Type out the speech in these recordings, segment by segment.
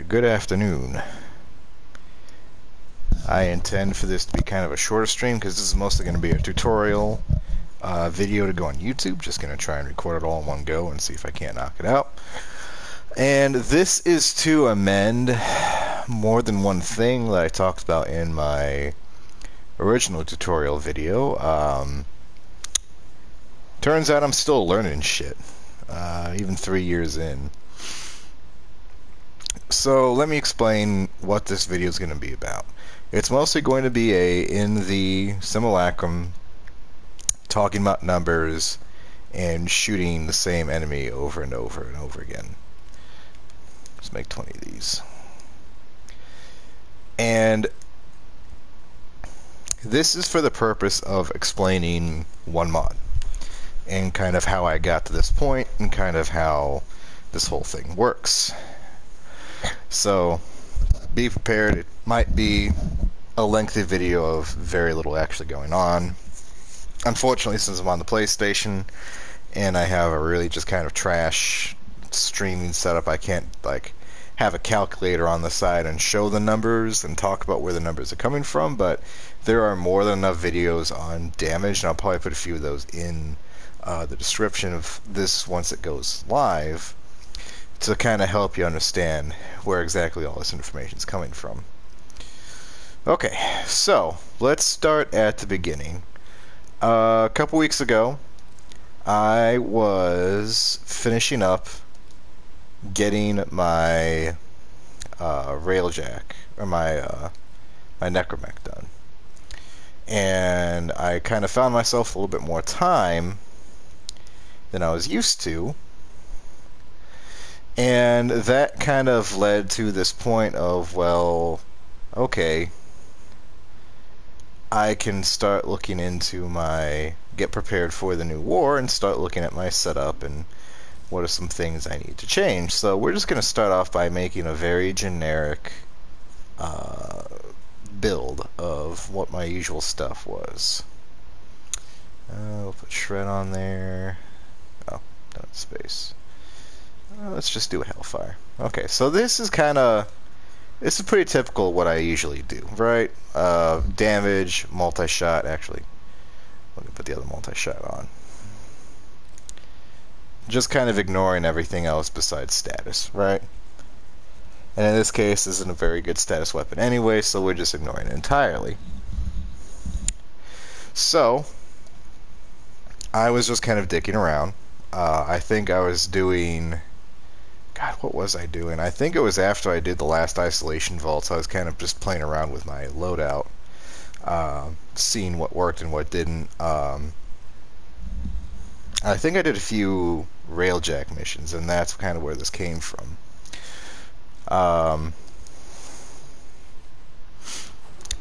Alright, good afternoon. I intend for this to be kind of a shorter stream because this is mostly going to be a tutorial video to go on YouTube. Just going to try and record it all in one go and see if I can't knock it out. And this is to amend more than one thing that I talked about in my original tutorial video. Turns out I'm still learning shit, even 3 years in. So let me explain what this video is going to be about. It's mostly going to be in the simulacrum, talking about numbers and shooting the same enemy over and over and over again. Let's make 20 of these. And this is for the purpose of explaining one mod and kind of how I got to this point and kind of how this whole thing works. So be prepared. It might be a lengthy video of very little actually going on. Unfortunately, since I'm on the PlayStation and I have a really just kind of trash streaming setup, I can't like have a calculator on the side and show the numbers and talk about where the numbers are coming from, but there are more than enough videos on damage, and I'll probably put a few of those in the description of this once it goes live, to kind of help you understand where exactly all this information is coming from. Okay, so let's start at the beginning. A couple weeks ago, I was finishing up getting my railjack, or my necromech done. And I kind of found myself a little bit more time than I was used to. And that kind of led to this point of, well, okay, I can start looking into get prepared for the new war and start looking at my setup and what are some things I need to change. So we're just going to start off by making a very generic build of what my usual stuff was. We'll put shred on there. Oh, done with space. Let's just do a Hellfire. Okay, so this is pretty typical of what I usually do, right? Damage, multi-shot, actually. Let me put the other multi-shot on. Just kind of ignoring everything else besides status, right? And in this case, this isn't a very good status weapon anyway, so we're just ignoring it entirely. So, I was just kind of dicking around. I think I was doing... God, what was I doing? I think it was after I did the last isolation vaults. I was kind of just playing around with my loadout, seeing what worked and what didn't. I think I did a few railjack missions, and that's kind of where this came from.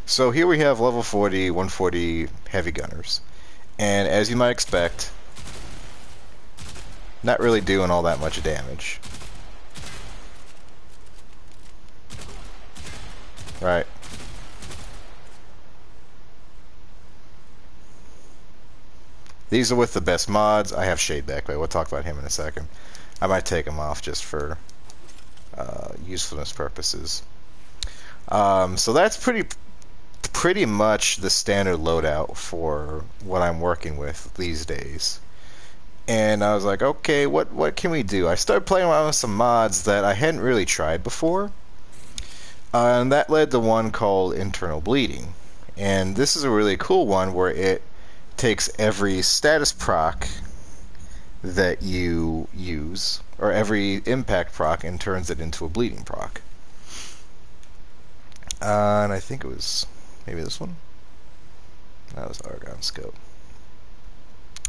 So here we have level 40, 140 heavy gunners, and as you might expect, not really doing all that much damage. Right. These are with the best mods. I have Shade back, but we'll talk about him in a second. I might take him off just for usefulness purposes. So that's pretty much the standard loadout for what I'm working with these days. And I was like, okay, what can we do? I started playing around with some mods that I hadn't really tried before. And that led to one called Internal Bleeding. And this is a really cool one where it takes every status proc that you use, or every impact proc, and turns it into a bleeding proc. And I think it was maybe this one. That was Argon Scope.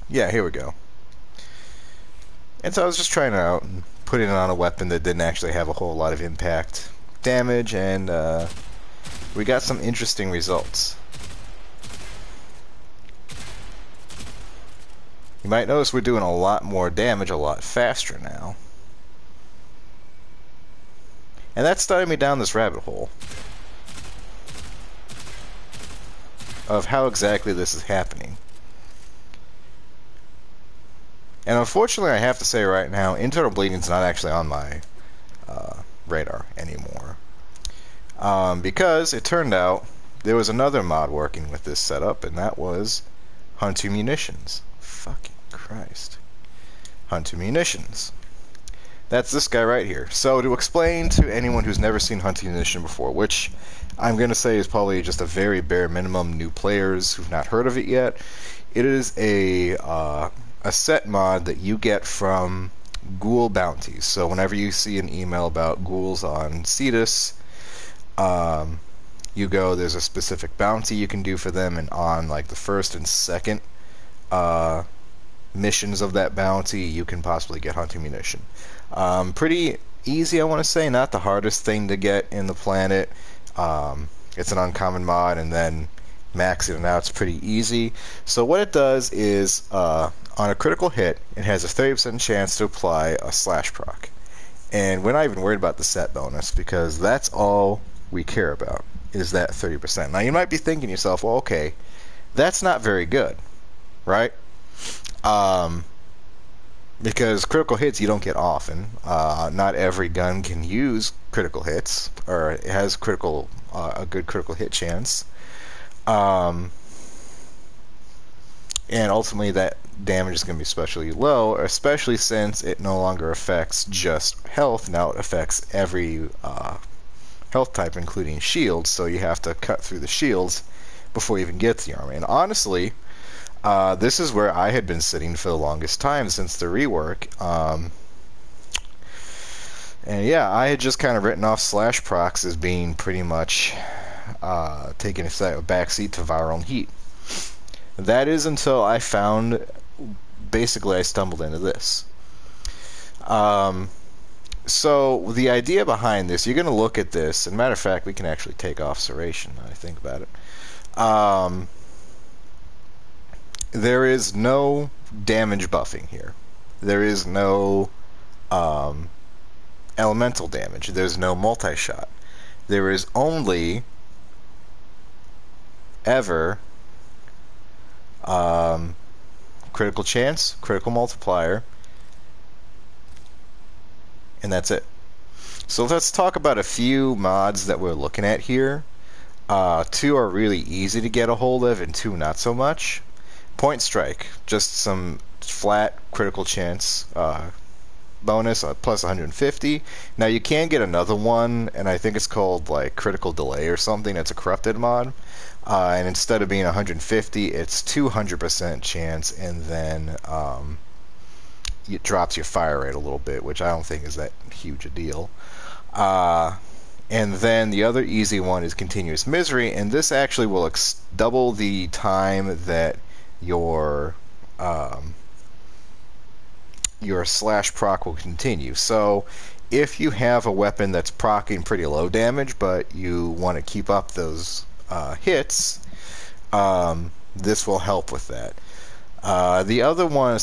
Yeah, here we go. And so I was just trying it out and putting it on a weapon that didn't actually have a whole lot of impact damage, and we got some interesting results. You might notice we're doing a lot more damage a lot faster now. And that started me down this rabbit hole of how exactly this is happening. And unfortunately, I have to say right now, internal bleeding is not actually on my radar anymore. Because it turned out there was another mod working with this setup, and that was Hunter Munitions. Fucking Christ. Hunter Munitions. That's this guy right here. So to explain to anyone who's never seen Hunter Munition before, which I'm going to say is probably just a very bare minimum new players who've not heard of it yet, it is a set mod that you get from ghoul bounties. So whenever you see an email about ghouls on Cetus, you go, there's a specific bounty you can do for them, and on like the first and second missions of that bounty, you can possibly get Hunting Munition. Pretty easy, I want to say, not the hardest thing to get in the planet. It's an uncommon mod, and then maxing it out, it's pretty easy. So what it does is, on a critical hit, it has a 30% chance to apply a slash proc. And we're not even worried about the set bonus, because that's all we care about, is that 30%. Now you might be thinking to yourself, well, okay, that's not very good, right? Because critical hits you don't get often. Not every gun can use critical hits, or it has a good critical hit chance. And ultimately that damage is going to be especially low, especially since it no longer affects just health. Now it affects every health type, including shields, so you have to cut through the shields before you even get to the army. And honestly, this is where I had been sitting for the longest time since the rework. And yeah, I had just kind of written off slash procs as being pretty much taking a backseat to viral heat. That is until I found, basically I stumbled into this. So the idea behind this, you're going to look at this, and matter of fact, we can actually take off Serration now I think about it. There is no damage buffing here. There is no elemental damage. There's no multi-shot. There is only ever critical chance, critical multiplier, and that's it. So let's talk about a few mods that we're looking at here. Two are really easy to get a hold of, and two not so much. Point Strike, just some flat critical chance bonus, plus 150. Now you can get another one, and I think it's called like Critical Delay or something. It's a corrupted mod. And instead of being 150, it's 200% chance, and then it drops your fire rate a little bit, which I don't think is that huge a deal. And then the other easy one is Continuous Misery, and this actually will double the time that your slash proc will continue. So if you have a weapon that's proccing pretty low damage, but you want to keep up those hits, this will help with that. The other one,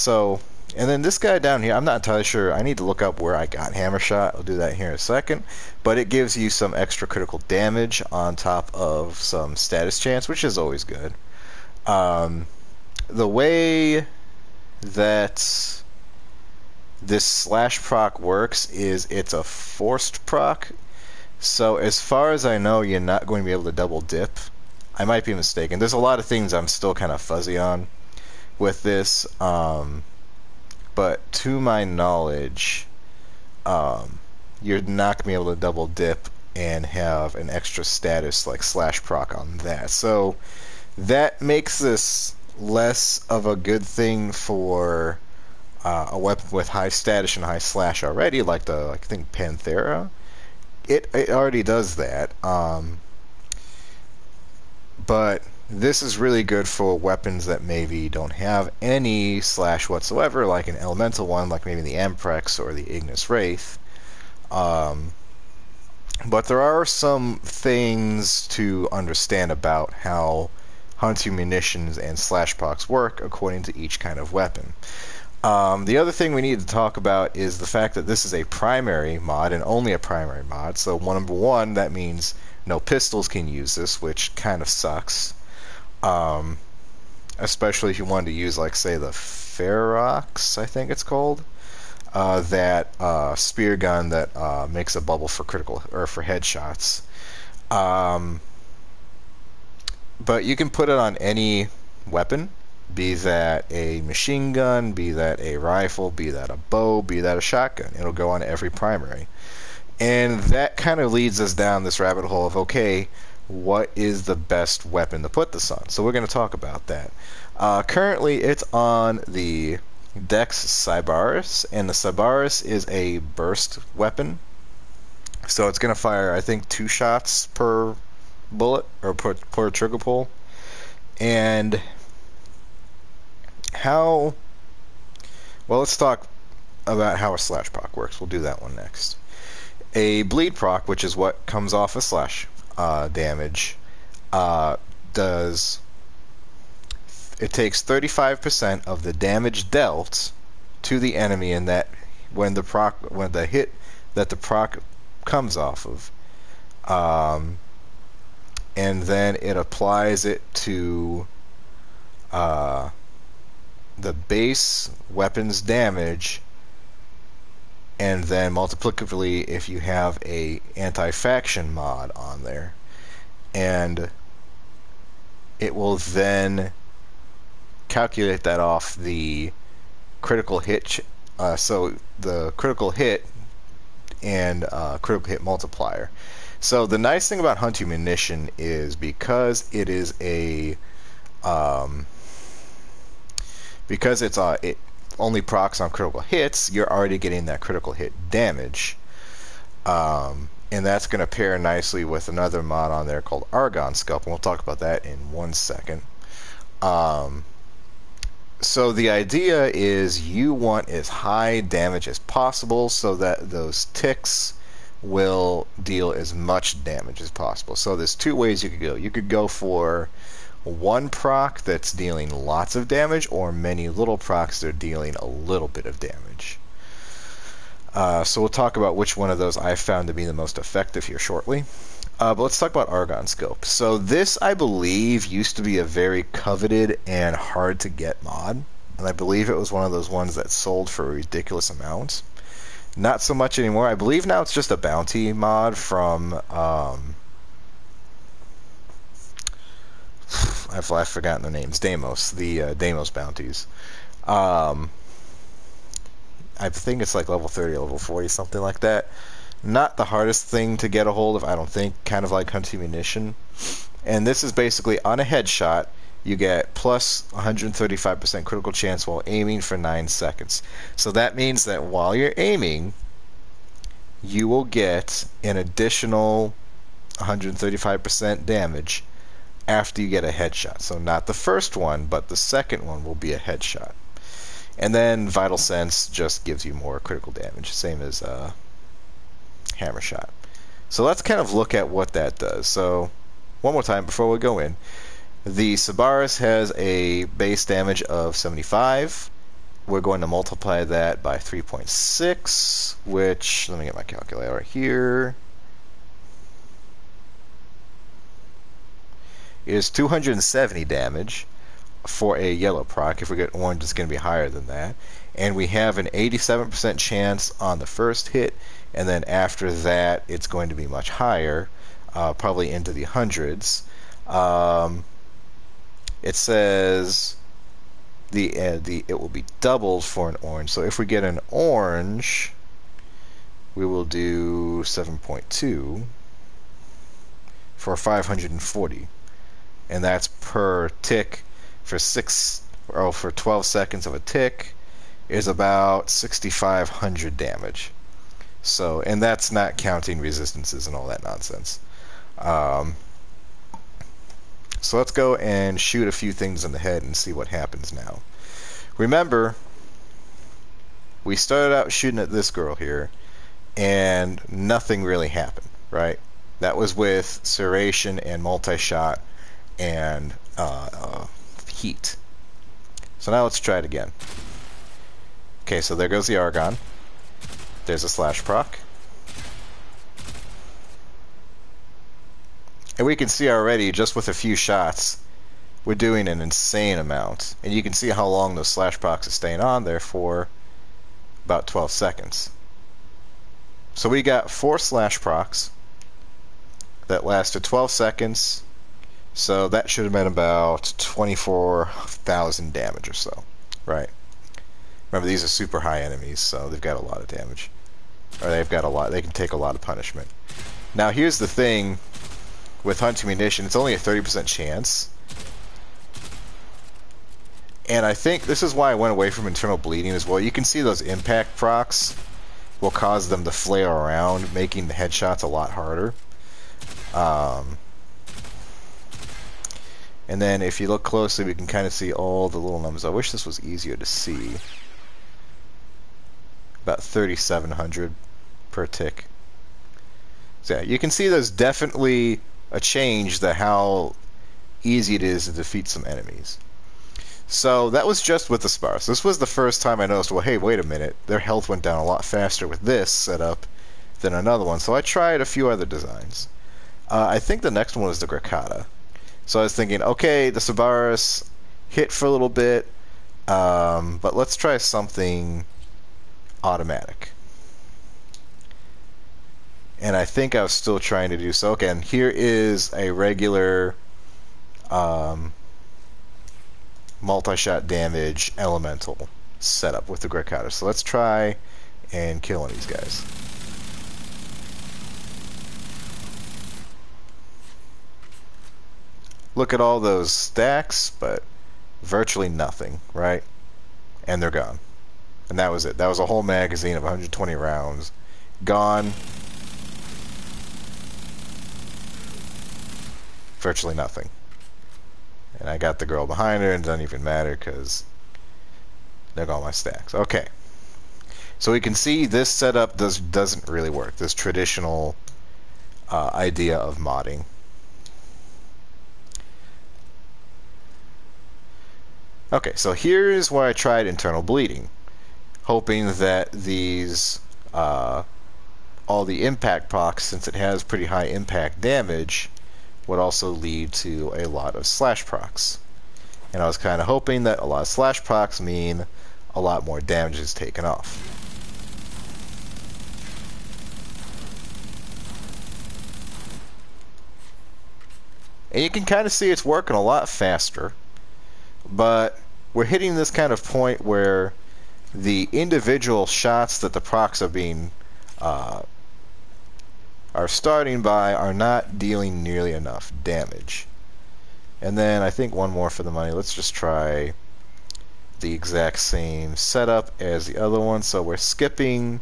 and then this guy down here, I'm not entirely sure. I need to look up where I got Hammer Shot. I'll do that here in a second. But it gives you some extra critical damage on top of some status chance, which is always good. The way that this slash proc works is it's a forced proc. So as far as I know, you're not going to be able to double dip. I might be mistaken. There's a lot of things I'm still kind of fuzzy on with this. But to my knowledge, you're not going to be able to double dip and have an extra status like slash proc on that. So that makes this less of a good thing for a weapon with high status and high slash already, like I think Panthera. It already does that. But this is really good for weapons that maybe don't have any slash whatsoever, like an elemental one, like maybe the Amprex or the Ignis Wraith. But there are some things to understand about how Hunter Munitions and slash procs work according to each kind of weapon. The other thing we need to talk about is the fact that this is a primary mod, and only a primary mod. So number one, that means no pistols can use this, which kind of sucks. Especially if you wanted to use, like, say, the Ferox, I think it's called. that spear gun that makes a bubble for critical or for headshots. But you can put it on any weapon, be that a machine gun, be that a rifle, be that a bow, be that a shotgun. It'll go on every primary. And that kind of leads us down this rabbit hole of, okay, what is the best weapon to put this on? So we're going to talk about that. Currently, it's on the Dex Cybaris, and the Cybaris is a burst weapon. So it's going to fire, I think, 2 shots per bullet, or per trigger pull. And how... Well, let's talk about how a slash proc works. We'll do that one next. A bleed proc, which is what comes off a slash damage, does... It takes 35% of the damage dealt to the enemy, and that when the hit that the proc comes off of, and then it applies it to the base weapon's damage, and then multiplicatively if you have a anti-faction mod on there, and it will then calculate that off the critical hit. So the critical hit and critical hit multiplier. So the nice thing about hunting munition is because it is a it only procs on critical hits, you're already getting that critical hit damage, and that's going to pair nicely with another mod on there called Argon Scope, and we'll talk about that in 1 second. So the idea is you want as high damage as possible so that those ticks will deal as much damage as possible. So there's 2 ways you could go. You could go for one proc that's dealing lots of damage, or many little procs that are dealing a little bit of damage. So we'll talk about which one of those I found to be the most effective here shortly. But let's talk about Argon Scope. So this, I believe, used to be a very coveted and hard to get mod, and I believe it was one of those ones that sold for a ridiculous amount. Not so much anymore. I believe now it's just a bounty mod from I've forgotten their names. Deimos, the Deimos bounties. I think it's like level 30, level 40, something like that. Not the hardest thing to get a hold of, I don't think. Kind of like hunting munition. And this is basically on a headshot, you get plus 135% critical chance while aiming for 9 seconds. So that means that while you're aiming, you will get an additional 135% damage after you get a headshot. So not the first one, but the second one will be a headshot. And then Vital Sense just gives you more critical damage, same as Hammer Shot. So let's kind of look at what that does. So one more time before we go in. The Cybaris has a base damage of 75. We're going to multiply that by 3.6, which, let me get my calculator right here, is 270 damage for a yellow proc. If we get orange, it's going to be higher than that. And we have an 87% chance on the first hit, and then after that it's going to be much higher, probably into the hundreds. It says it will be doubled for an orange. So if we get an orange, we will do 7.2 for 540, and that's per tick. For 12 seconds of a tick is about 6,500 damage. So, and that's not counting resistances and all that nonsense. So let's go and shoot a few things in the head and see what happens now. Remember, we started out shooting at this girl here, and nothing really happened, right? That was with serration and multi-shot and heat. So now let's try it again. Okay, so there goes the Argon. There's a slash proc. And we can see already, just with a few shots, we're doing an insane amount. And you can see how long those slash procs are staying on there for about 12 seconds. So we got 4 slash procs that lasted 12 seconds. So that should have been about 24,000 damage or so, right? Remember, these are super high enemies, so they've got a lot of damage. Or they've got a lot, they can take a lot of punishment. Now here's the thing with hunting munition, it's only a 30% chance. And I think this is why I went away from internal bleeding as well. You can see those impact procs will cause them to flare around, making the headshots a lot harder. And then if you look closely, we can kind of see all the little numbers. I wish this was easier to see. About 3,700 per tick. So yeah, you can see there's definitely a change to how easy it is to defeat some enemies. So that was just with the Sparse. This was the first time I noticed, well, hey, wait a minute. Their health went down a lot faster with this setup than another one. So I tried a few other designs. I think the next one was the Gracata. So I was thinking, okay, the Sabaris hit for a little bit, but let's try something automatic. And I think I was still trying to do so. Again, here is a regular multi-shot damage elemental setup with the Gracata. So let's try and killing these guys. Look at all those stacks, but virtually nothing, right? And they're gone. And that was it. That was a whole magazine of 120 rounds. Gone. Virtually nothing. And I got the girl behind her, and it doesn't even matter because there go all my stacks. Okay. So we can see this setup doesn't really work. This traditional idea of modding. Okay, so here's where I tried internal bleeding, hoping that these all the impact procs, since it has pretty high impact damage, would also lead to a lot of slash procs. And I was kind of hoping that a lot of slash procs mean a lot more damage is taken off. And you can kind of see it's working a lot faster, but we're hitting this kind of point where the individual shots that the procs are being are starting by are not dealing nearly enough damage. And then I think one more for the money. Let's just try the exact same setup as the other one. So we're skipping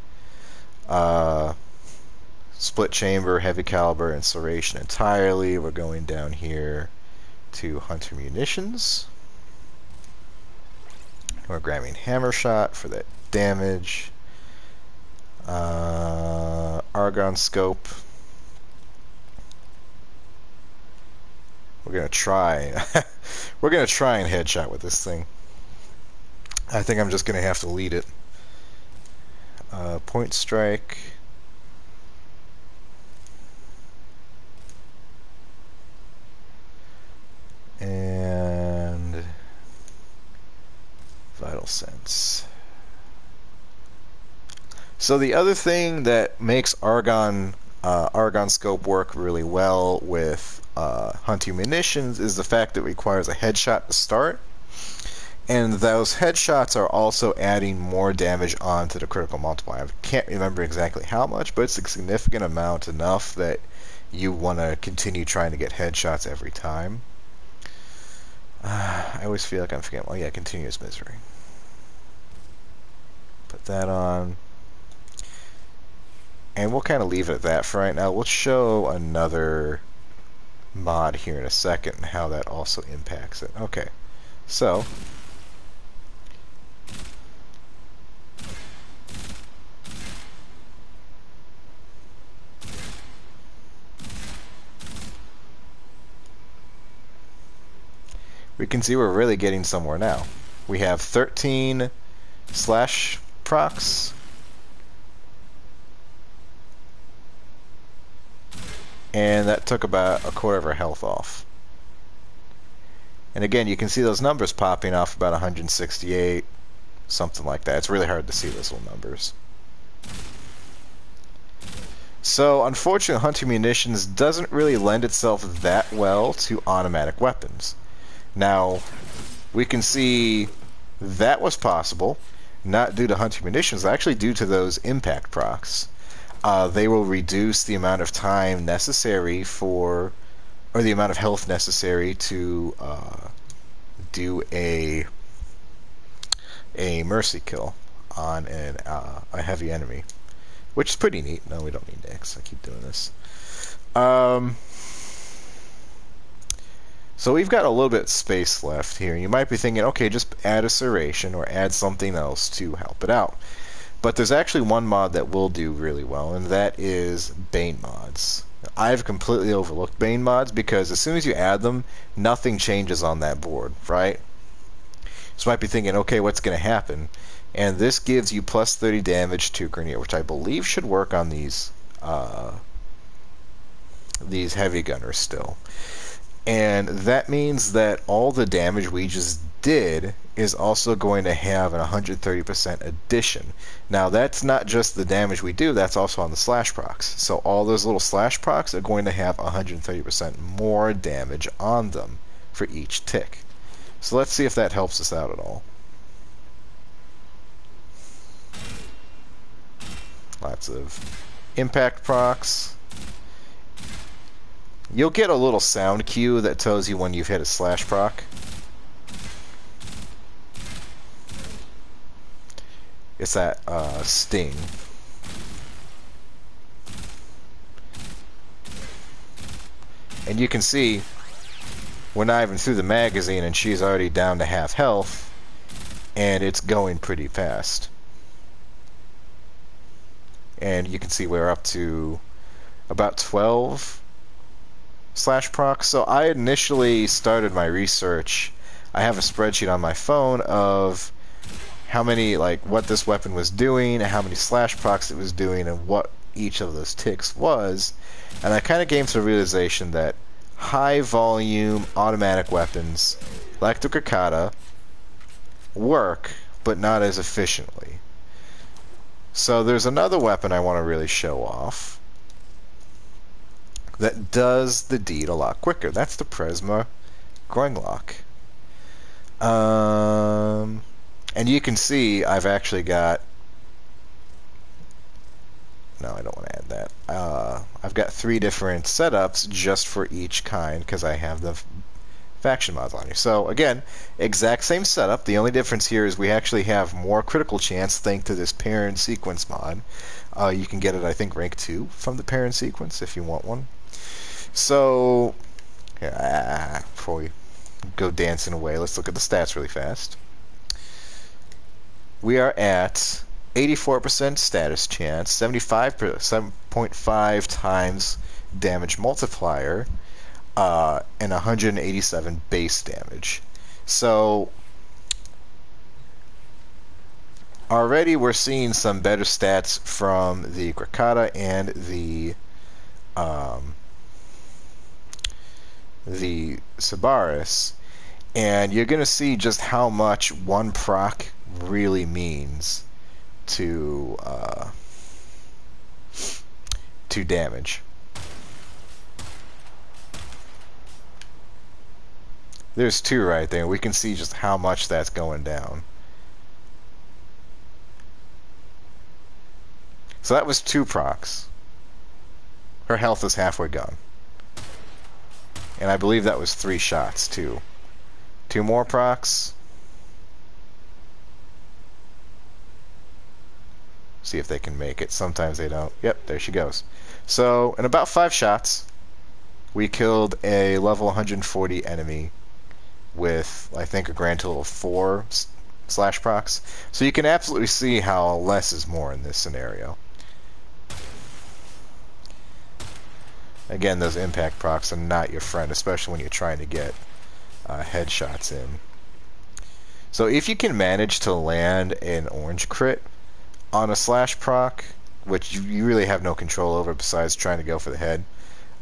split chamber, heavy caliber, and serration entirely. We're going down here to hunter munitions. We're grabbing hammer shot for that damage. Argon Scope. We're gonna try. We're gonna try and headshot with this thing. I think I'm just gonna have to lead it. Point strike. And vital sense. So the other thing that makes Argon Scope work really well with hunting munitions is the fact that it requires a headshot to start, and those headshots are also adding more damage onto the critical multiplier. I can't remember exactly how much, but it's a significant amount, enough that you want to continue trying to get headshots every time. I always feel like I'm forgetting. Oh yeah, continuous misery. Put that on. And we'll kind of leave it at that for right now. We'll show another mod here in a second and how that also impacts it. Okay, so we can see we're really getting somewhere now. We have 13 slash procs. And that took about a quarter of our health off. And again, you can see those numbers popping off about 168, something like that. It's really hard to see those little numbers. So, unfortunately, hunting munitions doesn't really lend itself that well to automatic weapons. Now, we can see that was possible, not due to hunting munitions, actually due to those impact procs. They will reduce the amount of time necessary for, or the amount of health necessary to do a mercy kill on a heavy enemy, which is pretty neat. No, we don't need Nyx. I keep doing this. So we've got a little bit of space left here. You might be thinking, okay, just add a serration or add something else to help it out. But there's actually one mod that will do really well, and that is Bane mods. I've completely overlooked Bane mods because as soon as you add them, nothing changes on that board, right? So you might be thinking, okay, what's going to happen? And this gives you plus 30 damage to Grenadier, which I believe should work on these heavy gunners still. And that means that all the damage we just did is also going to have an 130% addition. Now, that's not just the damage we do, that's also on the slash procs. So all those little slash procs are going to have 130% more damage on them for each tick. So let's see if that helps us out at all. Lots of impact procs. You'll get a little sound cue that tells you when you've hit a slash proc. It's that sting. And you can see we're not even through the magazine and she's already down to half health, and it's going pretty fast. And you can see we're up to about 12 slash procs. So I initially started my research. I have a spreadsheet on my phone of how many, like, what this weapon was doing, how many slash procs it was doing, and what each of those ticks was. And I kind of came to the realization that high volume automatic weapons like the Grakata work, but not as efficiently. So there's another weapon I want to really show off that does the deed a lot quicker. That's the Prisma Groinglock. And you can see I've actually got... No, I don't want to add that. I've got 3 different setups just for each kind because I have the faction mods on here. So again, exact same setup. The only difference here is we actually have more critical chance thanks to this pair and sequence mod. You can get it, I think, rank 2 from the pair and sequence if you want one. So, before we go dancing away, let's look at the stats really fast. We are at 84% status chance, 7.5 times damage multiplier, and 187 base damage. So already we're seeing some better stats from the Grakata and the Sabaris, and you're going to see just how much one proc really means to damage. There's 2 right there. We can see just how much that's going down. So that was 2 procs. Her health is halfway gone. And I believe that was 3 shots too. 2 more procs. See if they can make it. Sometimes they don't. Yep, there she goes. So, in about 5 shots, we killed a level 140 enemy with, I think, a grand total of 4 slash procs. So you can absolutely see how less is more in this scenario. Again, those impact procs are not your friend, especially when you're trying to get headshots in. So if you can manage to land an orange crit on a slash proc, which you really have no control over besides trying to go for the head,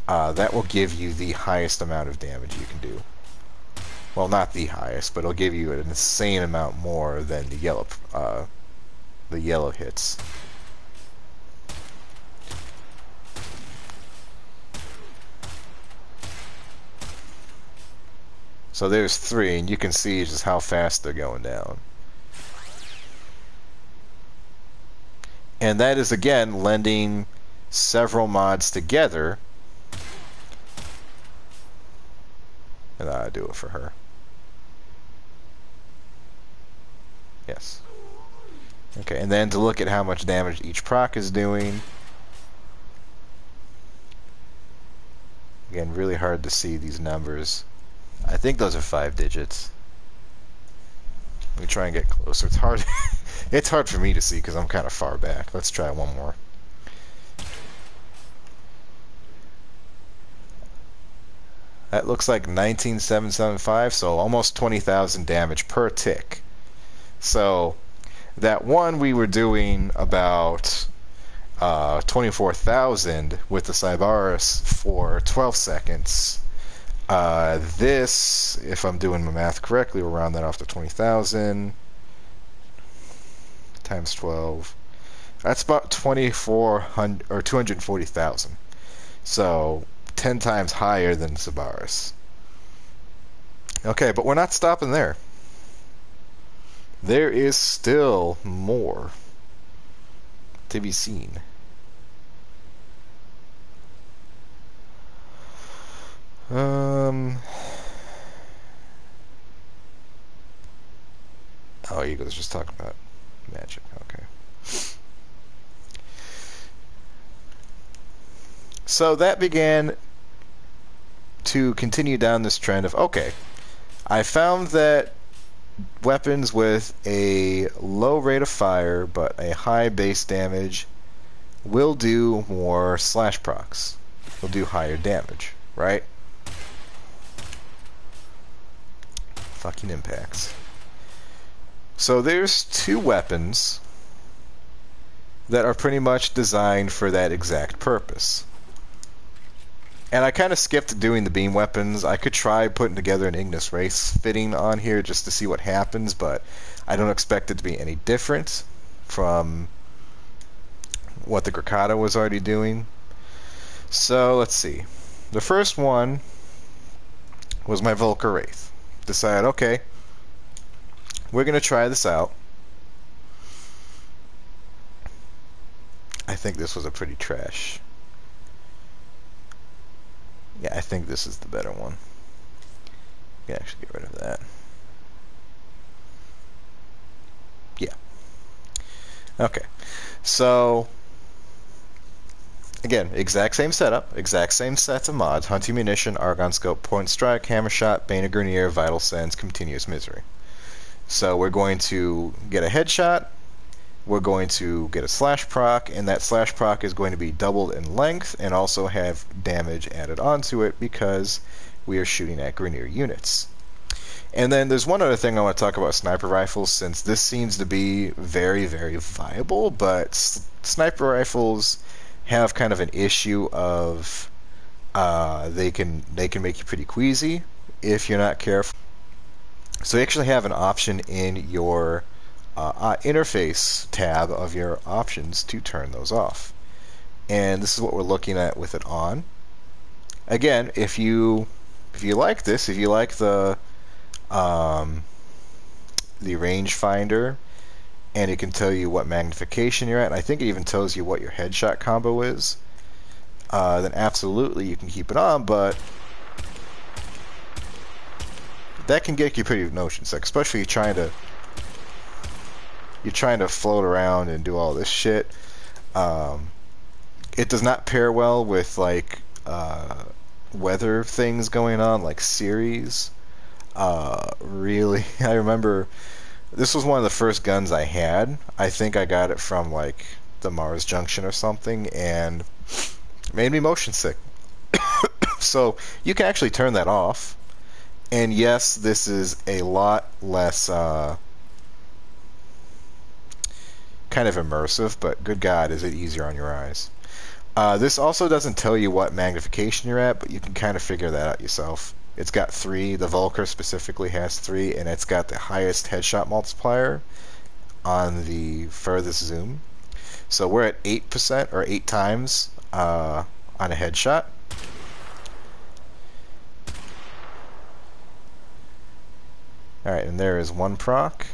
that will give you the highest amount of damage you can do. Well, not the highest, but it'll give you an insane amount more than the yellow hits. So there's 3, and you can see just how fast they're going down. And that is, again, lending several mods together. And I do it for her. Yes. Okay, and then to look at how much damage each proc is doing. Again, really hard to see these numbers. I think those are 5 digits. Let me try and get closer. It's hard. It's hard for me to see because I'm kind of far back. Let's try one more. That looks like 19,775, so almost 20,000 damage per tick. So that one we were doing about 24,000 with the Cyberus for 12 seconds. This, if I'm doing my math correctly, we'll round that off to 20,000 times 12. That's about 2,400 or 240,000. So 10 times higher than Cyberus. Okay, but we're not stopping there. There is still more to be seen. Oh, Eagle's just talking about magic. Okay. So that began to continue down this trend of, okay, I found that weapons with a low rate of fire but a high base damage will do more slash procs. Will do higher damage, right? Fucking impacts. So there's 2 weapons that are pretty much designed for that exact purpose. And I kind of skipped doing the beam weapons. I could try putting together an Ignis Race fitting on here just to see what happens, but I don't expect it to be any different from what the Grakata was already doing. So let's see. The first one was my Volker Wraith. Decided, okay, we're going to try this out. I think this was a pretty trash. Yeah, I think this is the better one. You can actually get rid of that. Yeah. Okay. So, again, exact same setup, exact same sets of mods: Hunting Munition, Argon Scope, Point Strike, Hammer Shot, Bane of Grenier, Vital Sense, Continuous Misery. So we're going to get a headshot, we're going to get a slash proc, and that slash proc is going to be doubled in length and also have damage added onto it because we are shooting at Grenier units. And then there's one other thing I want to talk about sniper rifles, since this seems to be very, very viable, but sniper rifles have kind of an issue of they can make you pretty queasy if you're not careful. So you actually have an option in your interface tab of your options to turn those off. And this is what we're looking at with it on. Again, if you like this, if you like the rangefinder, and it can tell you what magnification you're at, and I think it even tells you what your headshot combo is, then absolutely you can keep it on, but that can get you pretty motion sick, especially you're trying to float around and do all this shit. It does not pair well with like weather things going on, like series. Really, I remember this was one of the first guns I had. I think I got it from like the Mars Junction or something, and it made me motion sick. So you can actually turn that off. And yes, this is a lot less kind of immersive, but good God, is it easier on your eyes. This also doesn't tell you what magnification you're at, but you can kind of figure that out yourself. It's got 3. The Vulcar specifically has 3, and it's got the highest headshot multiplier on the furthest zoom. So we're at 8% or 8 times on a headshot. Alright, and there is 1 proc.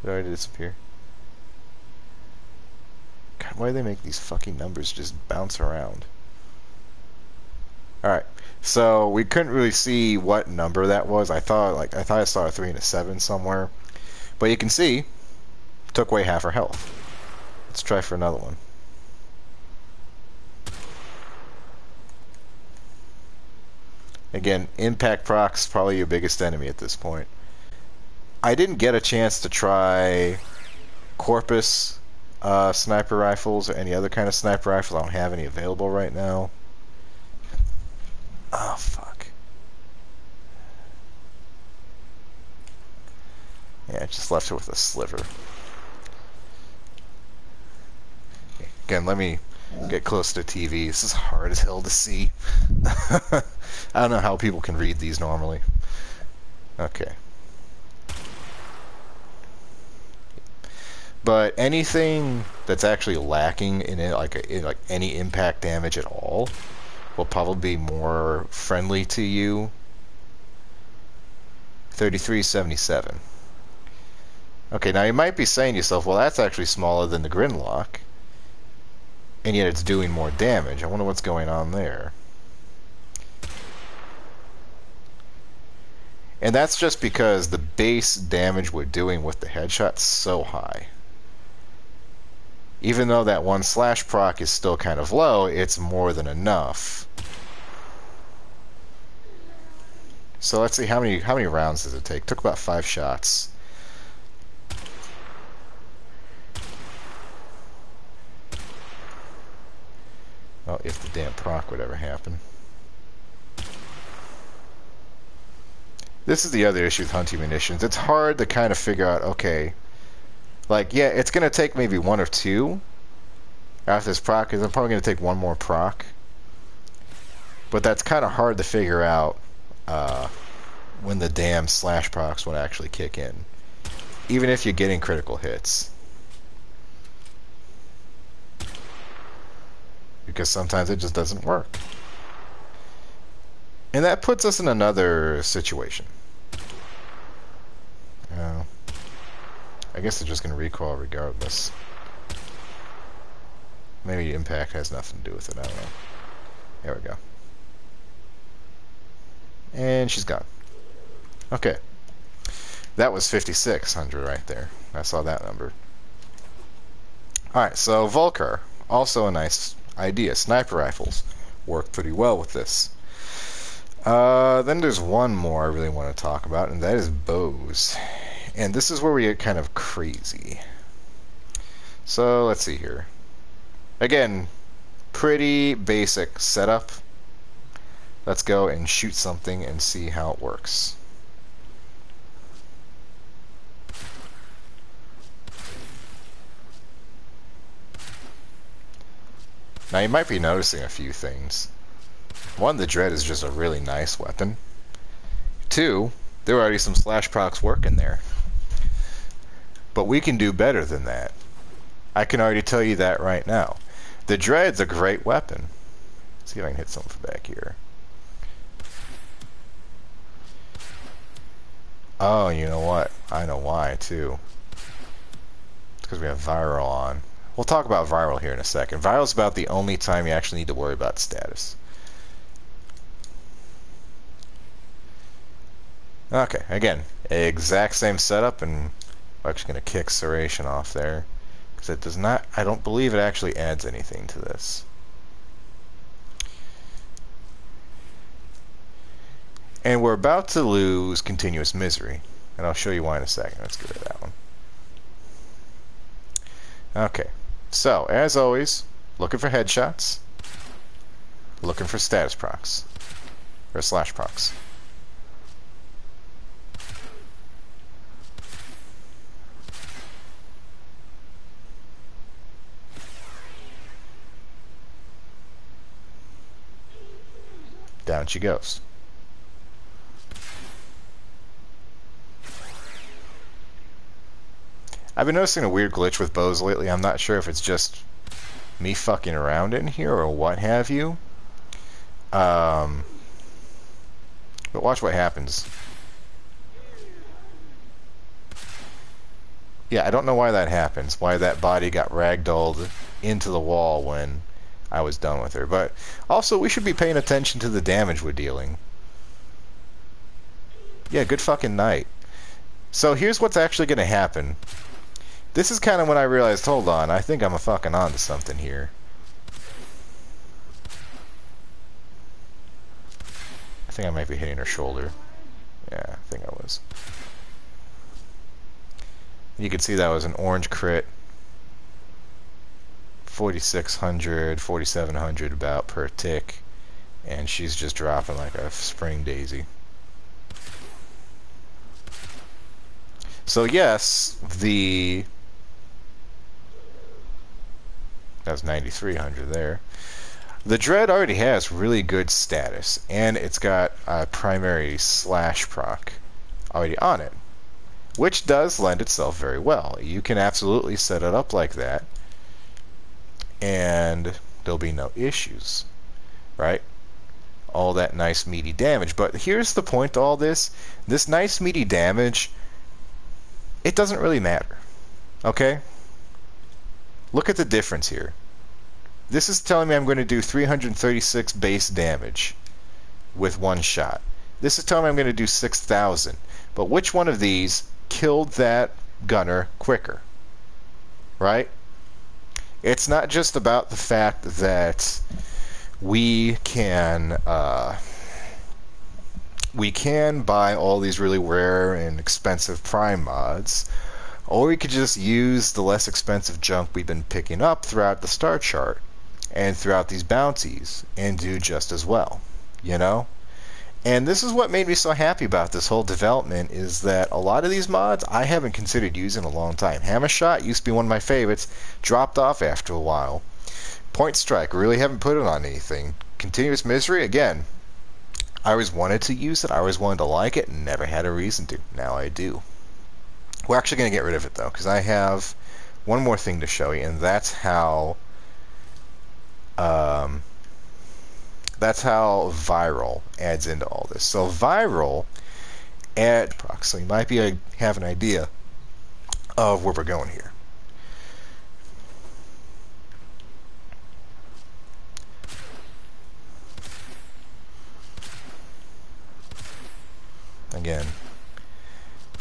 Did it already disappear? God, why do they make these fucking numbers just bounce around? Alright, so we couldn't really see what number that was. I thought I saw a 3 and a 7 somewhere. But you can see, took away half her health. Let's try for another one. Again, impact proc's probably your biggest enemy at this point. I didn't get a chance to try Corpus sniper rifles or any other kind of sniper rifle. I don't have any available right now. Oh, fuck. Yeah, I just left her with a sliver. Again, let me get close to the TV. This is hard as hell to see. I don't know how people can read these normally. Okay. But anything that's actually lacking in it, like any impact damage at all, will probably be more friendly to you. 3377. Okay, now you might be saying to yourself, well, that's actually smaller than the Grinlock, and yet it's doing more damage. I wonder what's going on there. And that's just because the base damage we're doing with the headshot's so high. Even though that 1 slash proc is still kind of low, it's more than enough. So let's see, how many rounds does it take? Took about 5 shots. Well, if the damn proc would ever happen. This is the other issue with hunting munitions. It's hard to kind of figure out, okay, like, yeah, it's going to take maybe 1 or 2 after this proc, because I'm probably going to take 1 more proc. But that's kind of hard to figure out when the damn slash procs would actually kick in, even if you're getting critical hits. Because sometimes it just doesn't work. And that puts us in another situation. I guess they're just going to recoil regardless. Maybe impact has nothing to do with it, I don't know. There we go. And she's gone. Okay. That was 5,600 right there. I saw that number. Alright, so Vulcar. Also a nice idea. Sniper rifles work pretty well with this. Then there's one more I really want to talk about, and that is bows. And this is where we get kind of crazy. So let's see here. Again, pretty basic setup. Let's go and shoot something and see how it works. Now you might be noticing a few things. 1, the Dread is just a really nice weapon. 2, there are already some slash procs working there. But we can do better than that. I can already tell you that right now. The Dread's a great weapon. Let's see if I can hit something from back here. Oh, you know what? I know why, too. It's because we have Viral on. We'll talk about Viral here in a second. Viral's about the only time you actually need to worry about status. Okay, again, exact same setup, and we're actually going to kick Serration off there, because it does not, I don't believe it actually adds anything to this. And we're about to lose Continuous Misery, and I'll show you why in a second. Let's get rid of that one. Okay, so, as always, looking for headshots, looking for status procs, or slash procs. down she goes. I've been noticing a weird glitch with bows lately. I'm not sure if it's just me fucking around in here or what have you. But watch what happens. Yeah, I don't know why that happens. Why that body got ragdolled into the wall when I was done with her. But also, we should be paying attention to the damage we're dealing. Yeah, good fucking night. So here's what's actually going to happen. This is kind of when I realized, hold on, I think I'm a fucking onto something here. I think I might be hitting her shoulder. Yeah, I think I was. You can see that was an orange crit. 4,600, 4,700 about per tick. And she's just dropping like a spring daisy. So yes, that was 9,300 there. The Dread already has really good status, and it's got a primary slash proc already on it, which does lend itself very well. You can absolutely set it up like that, and there'll be no issues, right? All that nice meaty damage. But here's the point to all this. This nice meaty damage, it doesn't really matter, okay? Look at the difference here. This is telling me I'm going to do 336 base damage with one shot. This is telling me I'm going to do 6,000. But which one of these killed that gunner quicker? Right? It's not just about the fact that we can buy all these really rare and expensive prime mods, or we could just use the less expensive junk we've been picking up throughout the star chart and throughout these bounties and do just as well, you know? And this is what made me so happy about this whole development, is that a lot of these mods I haven't considered using in a long time. Hammer Shot used to be one of my favorites, dropped off after a while. Point Strike, really haven't put it on anything. Continuous Misery, again, I always wanted to use it, I always wanted to like it, and never had a reason to. Now I do. We're actually going to get rid of it, though, because I have one more thing to show you, and that's how viral adds into all this. So viral add proc. So you might have an idea of where we're going here. Again,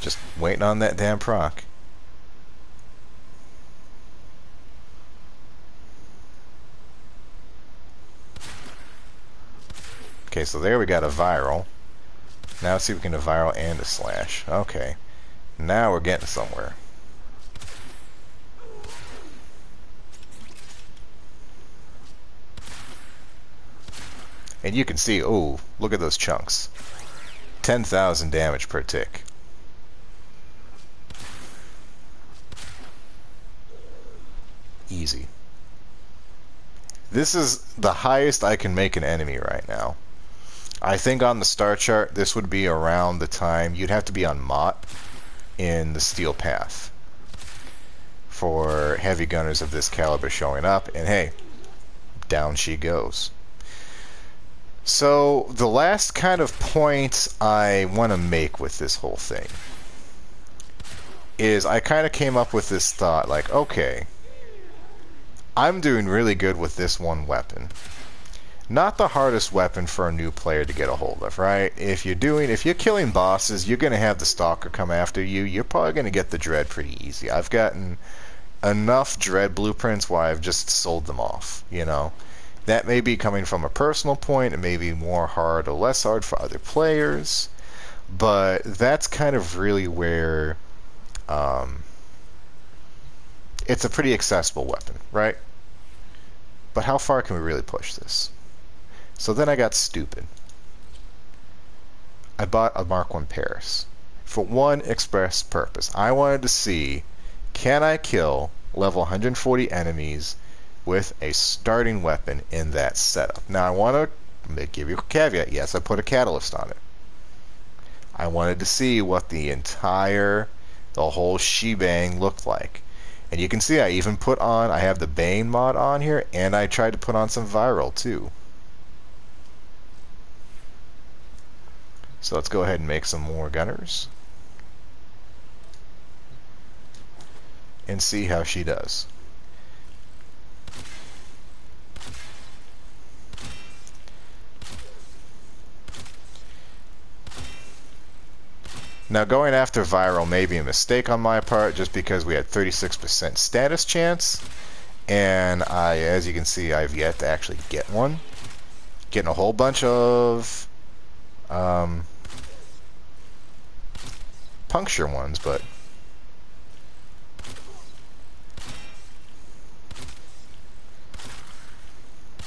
just waiting on that damn proc. Okay, so there we got a viral. Now let's see if we can do a viral and a slash. Okay, now we're getting somewhere. And you can see, oh, look at those chunks. 10,000 damage per tick. Easy. This is the highest I can make an enemy right now. I think on the star chart, this would be around the time you'd have to be on Mott in the Steel Path for heavy gunners of this caliber showing up, and hey, down she goes. So the last kind of point I want to make with this whole thing is I kind of came up with this thought, like, okay, I'm doing really good with this one weapon. Not the hardest weapon for a new player to get a hold of, right? If you're killing bosses, you're going to have the Stalker come after you. You're probably going to get the Dread pretty easy. I've gotten enough Dread blueprints where I've just sold them off, you know? That may be coming from a personal point. It may be more hard or less hard for other players. But that's kind of really where it's a pretty accessible weapon, right? But how far can we really push this? So then I got stupid. I bought a Mark I Paris for one express purpose. I wanted to see, can I kill level 140 enemies with a starting weapon in that setup? Now I want to give you a caveat. Yes, I put a catalyst on it. I wanted to see what the whole shebang looked like. And you can see I even I have the Bane mod on here, and I tried to put on some Viral too. So let's go ahead and make some more gunners. And see how she does. Now going after Viral may be a mistake on my part just because we had 36% status chance, and as you can see, I've yet to actually get one. Getting a whole bunch of puncture ones, but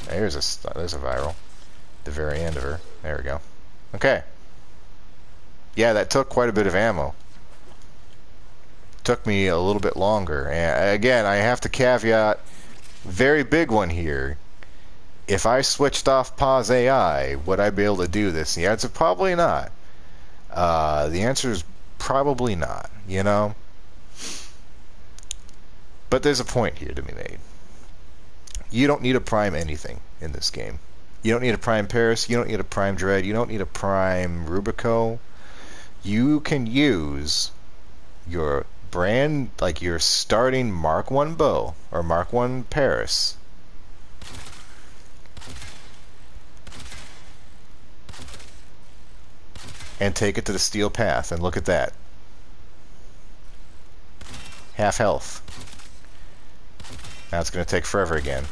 there's a Viral. The very end of her. There we go. Okay. Yeah, that took quite a bit of ammo. Took me a little bit longer. And again, I have to caveat, very big one here. If I switched off pause AI, would I be able to do this? The answer, probably not. The answer is probably not, you know? But there's a point here to be made. You don't need to prime anything in this game. You don't need a prime Paris, you don't need a prime Dread, you don't need a prime Rubico. You can use your like your starting Mark 1 bow or Mark 1 Paris and take it to the steel path, and look at that. Half health. Now it's going to take forever again.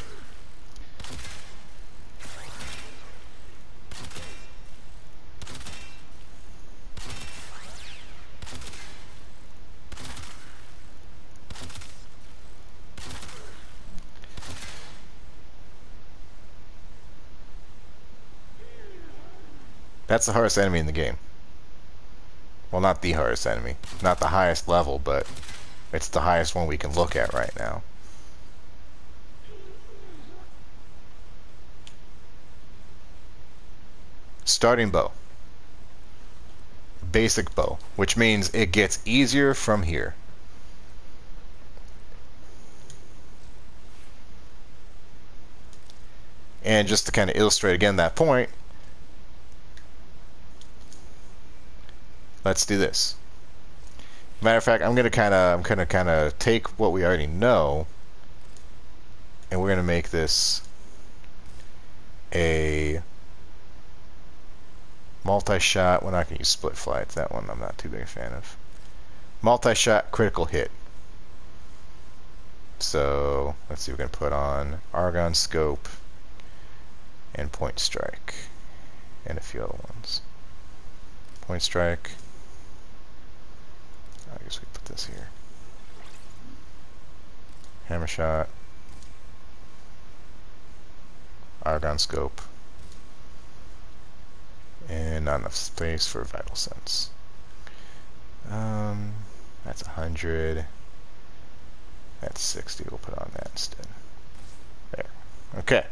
That's the hardest enemy in the game. Well, not the hardest enemy. Not the highest level, but it's the highest one we can look at right now. Starting bow. Basic bow, which means it gets easier from here. And just to kind of illustrate again that point, let's do this. Matter of fact, I'm gonna kind of take what we already know, and we're gonna make this a multi-shot. We're not gonna use split flights. That one I'm not too big a fan of. Multi-shot critical hit. So let's see. We're gonna put on Argon Scope and Point Strike, and a few other ones. Point Strike. I guess we put this here. Hammer Shot. Argon Scope. And not enough space for Vital Sense. That's 100. That's 60. We'll put on that instead. There. Okay.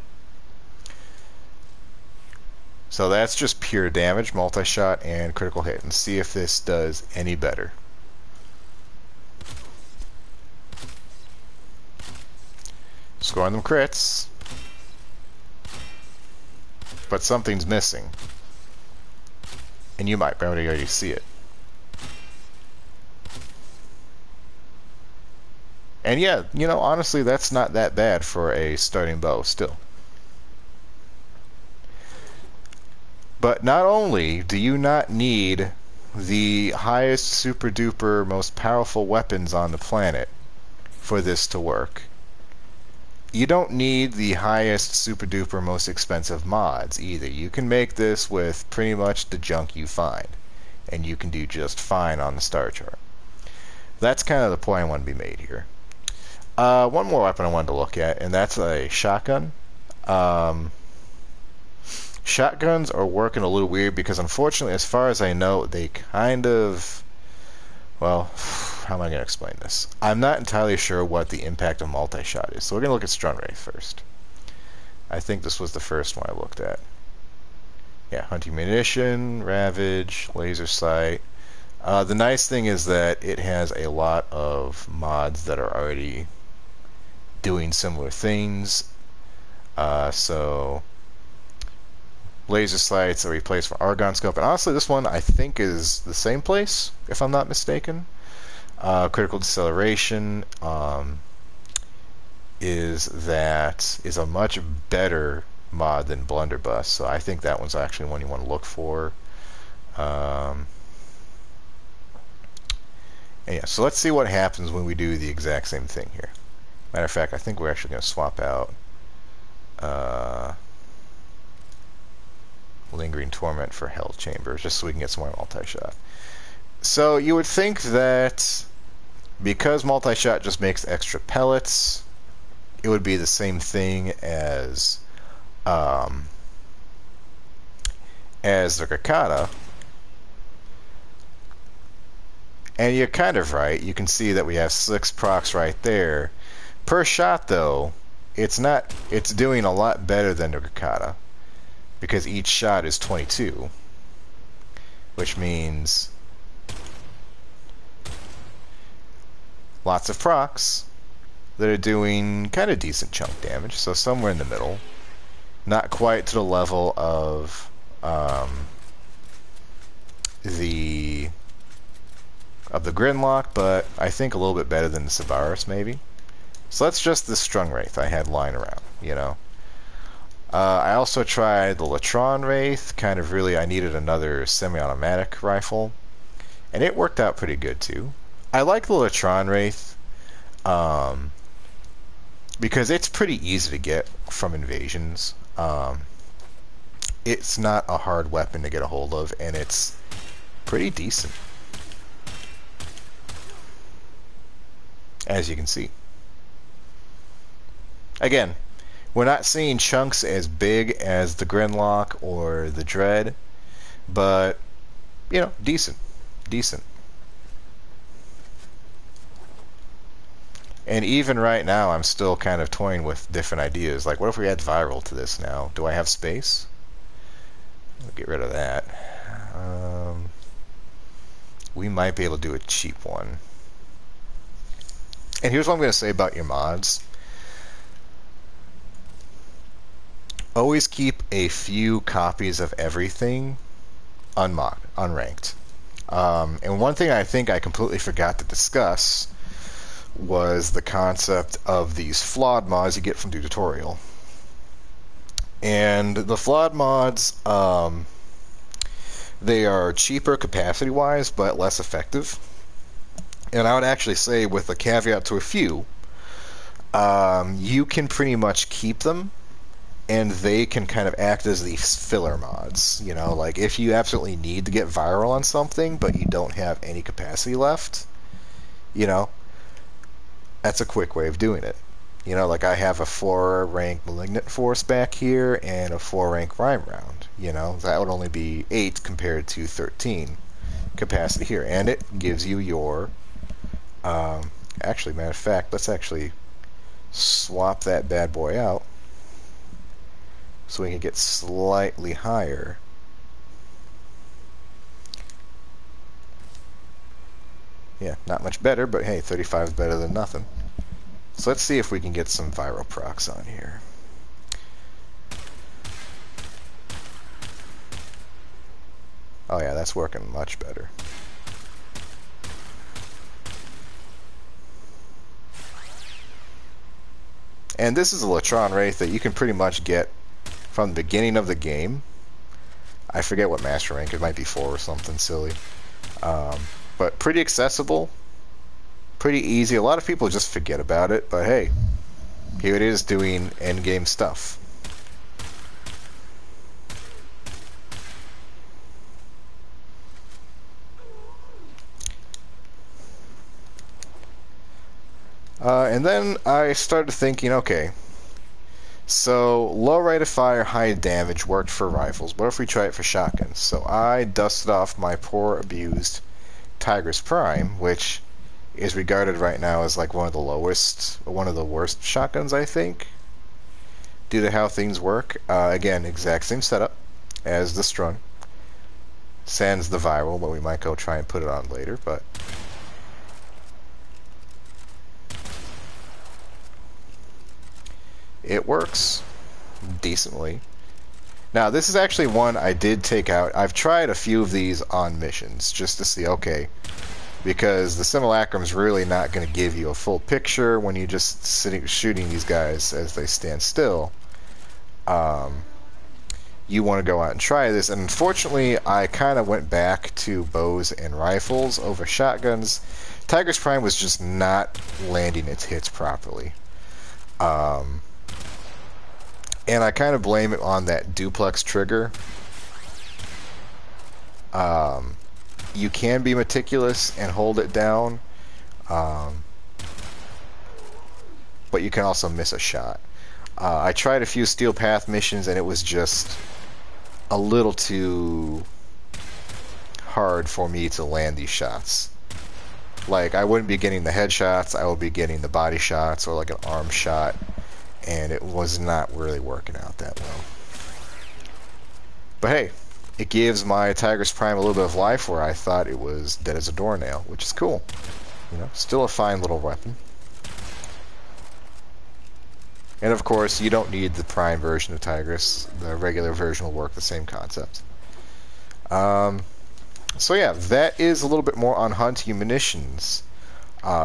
So that's just pure damage, multi-shot, and critical hit. And see if this does any better. Scoring them crits, but something's missing, and you might already see it. And yeah, you know, honestly, that's not that bad for a starting bow still. But not only do you not need the highest super duper most powerful weapons on the planet for this to work, you don't need the highest super duper most expensive mods either. You can make this with pretty much the junk you find, and you can do just fine on the star chart. That's kind of the point I want to be made here. One more weapon I wanted to look at, and that's a shotgun. Shotguns are working a little weird because, unfortunately, as far as I know, they kind of, well, how am I going to explain this? I'm not entirely sure what the impact of multi-shot is, so we're going to look at stun rate first. I think this was the first one I looked at. Yeah, hunting munition, Ravage, laser sight. The nice thing is that it has a lot of mods that are already doing similar things. So laser sights are replaced for Argon Scope, and honestly, this one I think is the same place, if I'm not mistaken. Critical deceleration is a much better mod than Blunderbuss, so I think that one's actually one you want to look for. Yeah, so let's see what happens when we do the exact same thing here. Matter of fact, I think we're actually going to swap out Lingering Torment for Hell Chambers, just so we can get some more multi-shot. So you would think that because multi-shot just makes extra pellets, it would be the same thing as the Grakata. And you're kind of right. You can see that we have 6 procs right there. Per shot, though, it's doing a lot better than the Grakata, because each shot is 22, which means lots of procs that are doing kind of decent chunk damage, so somewhere in the middle. Not quite to the level of the Gridlock, but I think a little bit better than the Savaris, maybe. So that's just the Strung Wraith I had lying around, you know. I also tried the Latron Wraith, I needed another semi-automatic rifle, and it worked out pretty good too. I like the Latron Wraith because it's pretty easy to get from invasions. It's not a hard weapon to get a hold of, and it's pretty decent, as you can see. Again, we're not seeing chunks as big as the Gridlock or the Dread, but, you know, decent. And even right now, I'm still kind of toying with different ideas. Like, what if we add viral to this now? Do I have space? I'll get rid of that. We might be able to do a cheap one. And here's what I'm going to say about your mods. Always keep a few copies of everything unmodded, unranked. And one thing I think I completely forgot to discuss was the concept of these flawed mods you get from the tutorial. And the flawed mods, they are cheaper capacity-wise, but less effective. And I would actually say, with a caveat to a few, you can pretty much keep them, and they can kind of act as these filler mods. You know, like if you absolutely need to get viral on something, but you don't have any capacity left, you know, that's a quick way of doing it. You know, like I have a 4-rank Malignant Force back here and a 4-rank Rhyme Round. You know, that would only be 8 compared to 13 capacity here. And it gives you your... actually, matter of fact, let's actually swap that bad boy out so we can get slightly higher. Yeah, not much better, but hey, 35 is better than nothing. So let's see if we can get some viral procs on here. Oh yeah, that's working much better. And this is a Latron Wraith that you can pretty much get from the beginning of the game. I forget what master rank, it might be 4 or something silly. But pretty accessible, pretty easy. A lot of people just forget about it, but hey, here it is doing endgame stuff. And then I started thinking, okay, so low rate of fire, high damage worked for rifles. What if we try it for shotguns? So I dusted off my poor abused Tigress Prime, which is regarded right now as like one of the worst shotguns, I think, due to how things work. Again, exact same setup. as the strung. Sans the viral, but we might go try and put it on later, but it works decently. Now, this is actually one I did take out. I've tried a few of these on missions just to see, okay, because the simulacrum's really not going to give you a full picture when you're just shooting these guys as they stand still. You want to go out and try this, and unfortunately, I kind of went back to bows and rifles over shotguns. Tiger's Prime was just not landing its hits properly. And I kind of blame it on that duplex trigger. You can be meticulous and hold it down, but you can also miss a shot. I tried a few Steel Path missions, and it was just a little too hard for me to land these shots. Like, I wouldn't be getting the headshots, I would be getting the body shots or like an arm shot, and it was not really working out that well. But hey, it gives my Tiger's Prime a little bit of life where I thought it was dead as a doornail, which is cool. You know, still a fine little weapon. And of course, you don't need the Prime version of Tigris. The regular version will work the same concept. So yeah, that is a little bit more on Hunt Munitions.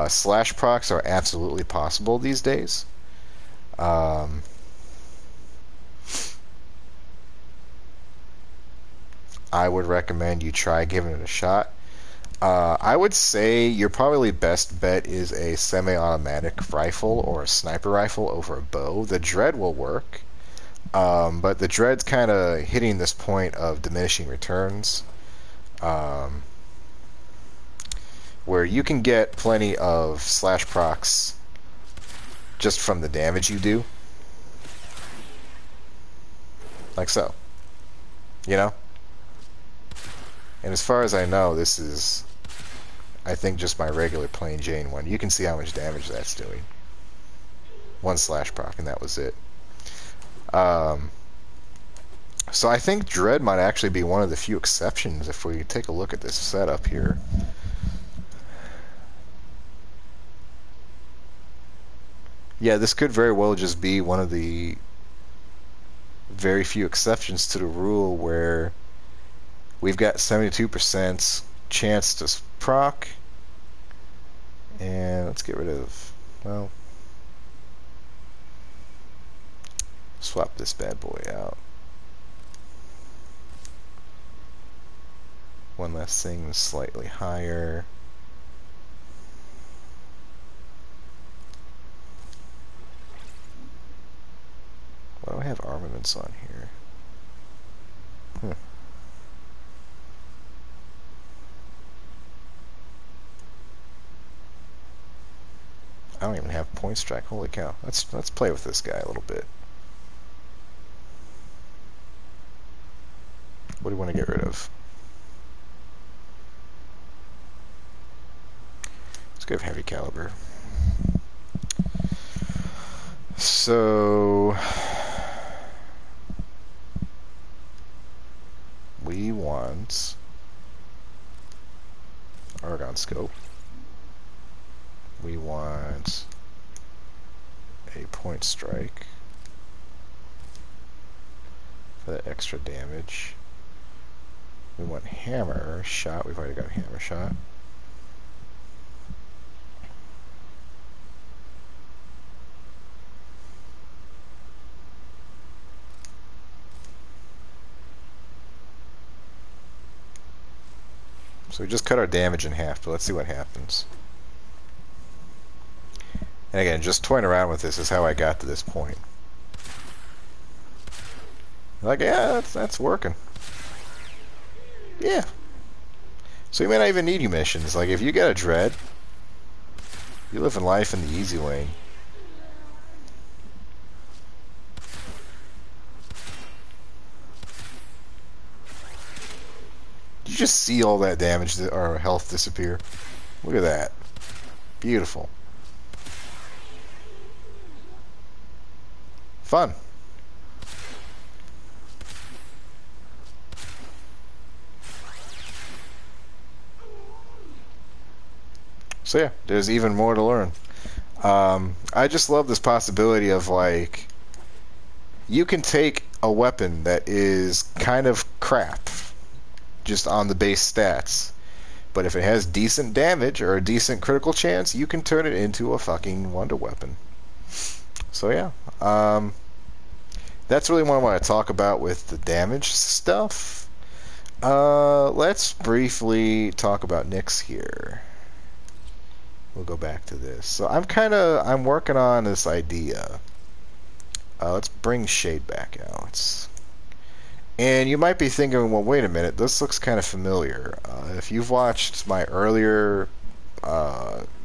Slash procs are absolutely possible these days. I would recommend you try giving it a shot. I would say your probably best bet is a semi-automatic rifle or a sniper rifle over a bow. The Dread will work, but the Dread's kind of hitting this point of diminishing returns, where you can get plenty of slash procs just from the damage you do. Like so. You know? And as far as I know, this is, I think, just my regular plain Jane one. You can see how much damage that's doing. One slash proc, and that was it. So I think Dread might actually be one of the few exceptions if we take a look at this setup here. Yeah, this could very well just be one of the very few exceptions to the rule where we've got 72% chance to proc, and let's get rid of, well, swap this bad boy out. One last thing, slightly higher. Why do I have armaments on here? I don't even have point strike. Holy cow. Let's play with this guy a little bit. What do you want to get rid of? Let's go with heavy caliber. So we want Argon Scope. We want a point strike for that extra damage. We want hammer shot. We've already got hammer shot. So we just cut our damage in half, but let's see what happens. And again, just toying around with this is how I got to this point. Like, yeah, that's working. Yeah. So you may not even need emissions. Like, if you get a Dread, you live in life in the easy lane. Did you just see all that damage or health disappear? Look at that. Beautiful. Fun. So yeah, there's even more to learn. I just love this possibility of like, you can take a weapon that is kind of crap, just on the base stats, but if it has decent damage or a decent critical chance, you can turn it into a fucking wonder weapon. So yeah, that's really what I want to talk about with the damage stuff. Let's briefly talk about Nyx here. We'll go back to this. So I'm working on this idea. Let's bring Shade back out. And you might be thinking, well, wait a minute, this looks kind of familiar. If you've watched my earlier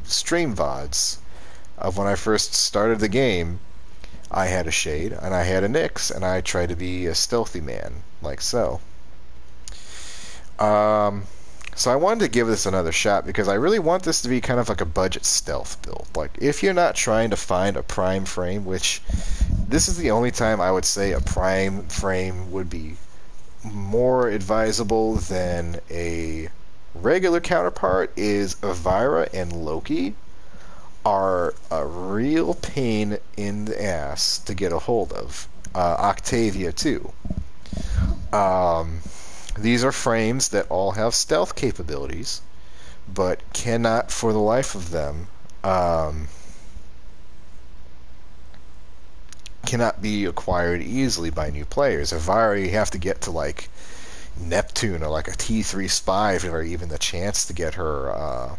stream VODs of when I first started the game, I had a Shade and I had a Nyx, and I tried to be a stealthy man, like so. So I wanted to give this another shot because I really want this to be kind of like a budget stealth build. Like, if you're not trying to find a prime frame, which this is the only time I would say a prime frame would be more advisable than a regular counterpart, is Elvira and Loki are a real pain in the ass to get a hold of. Octavia too. These are frames that all have stealth capabilities, but cannot for the life of them cannot be acquired easily by new players. Elvira, you have to get to like Neptune or like a T3 spy for even the chance to get her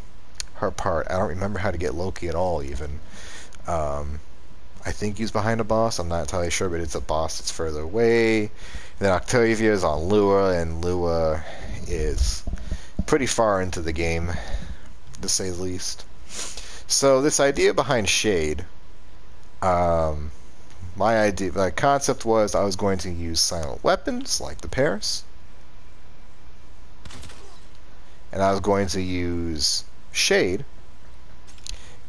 her part. I don't remember how to get Loki at all even. I think he's behind a boss, I'm not entirely sure, but it's a boss that's further away. And then Octavia is on Lua, and Lua is pretty far into the game, to say the least. So this idea behind Shade, my concept was I was going to use silent weapons like the Paris, and I was going to use Shade,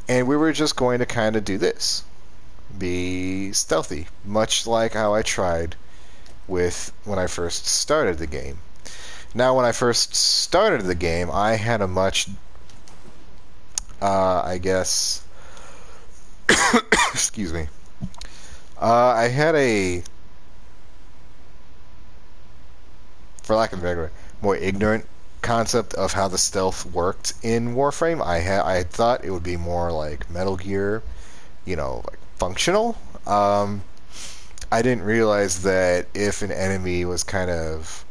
and we were just going to kind of do this, be stealthy, much like how I tried with when I first started the game. Now, when I first started the game, I had a much, I guess, excuse me, I had a, for lack of a better word, more ignorant concept of how the stealth worked in Warframe. I thought it would be more like Metal Gear, you know, like functional. I didn't realize that if an enemy was kind of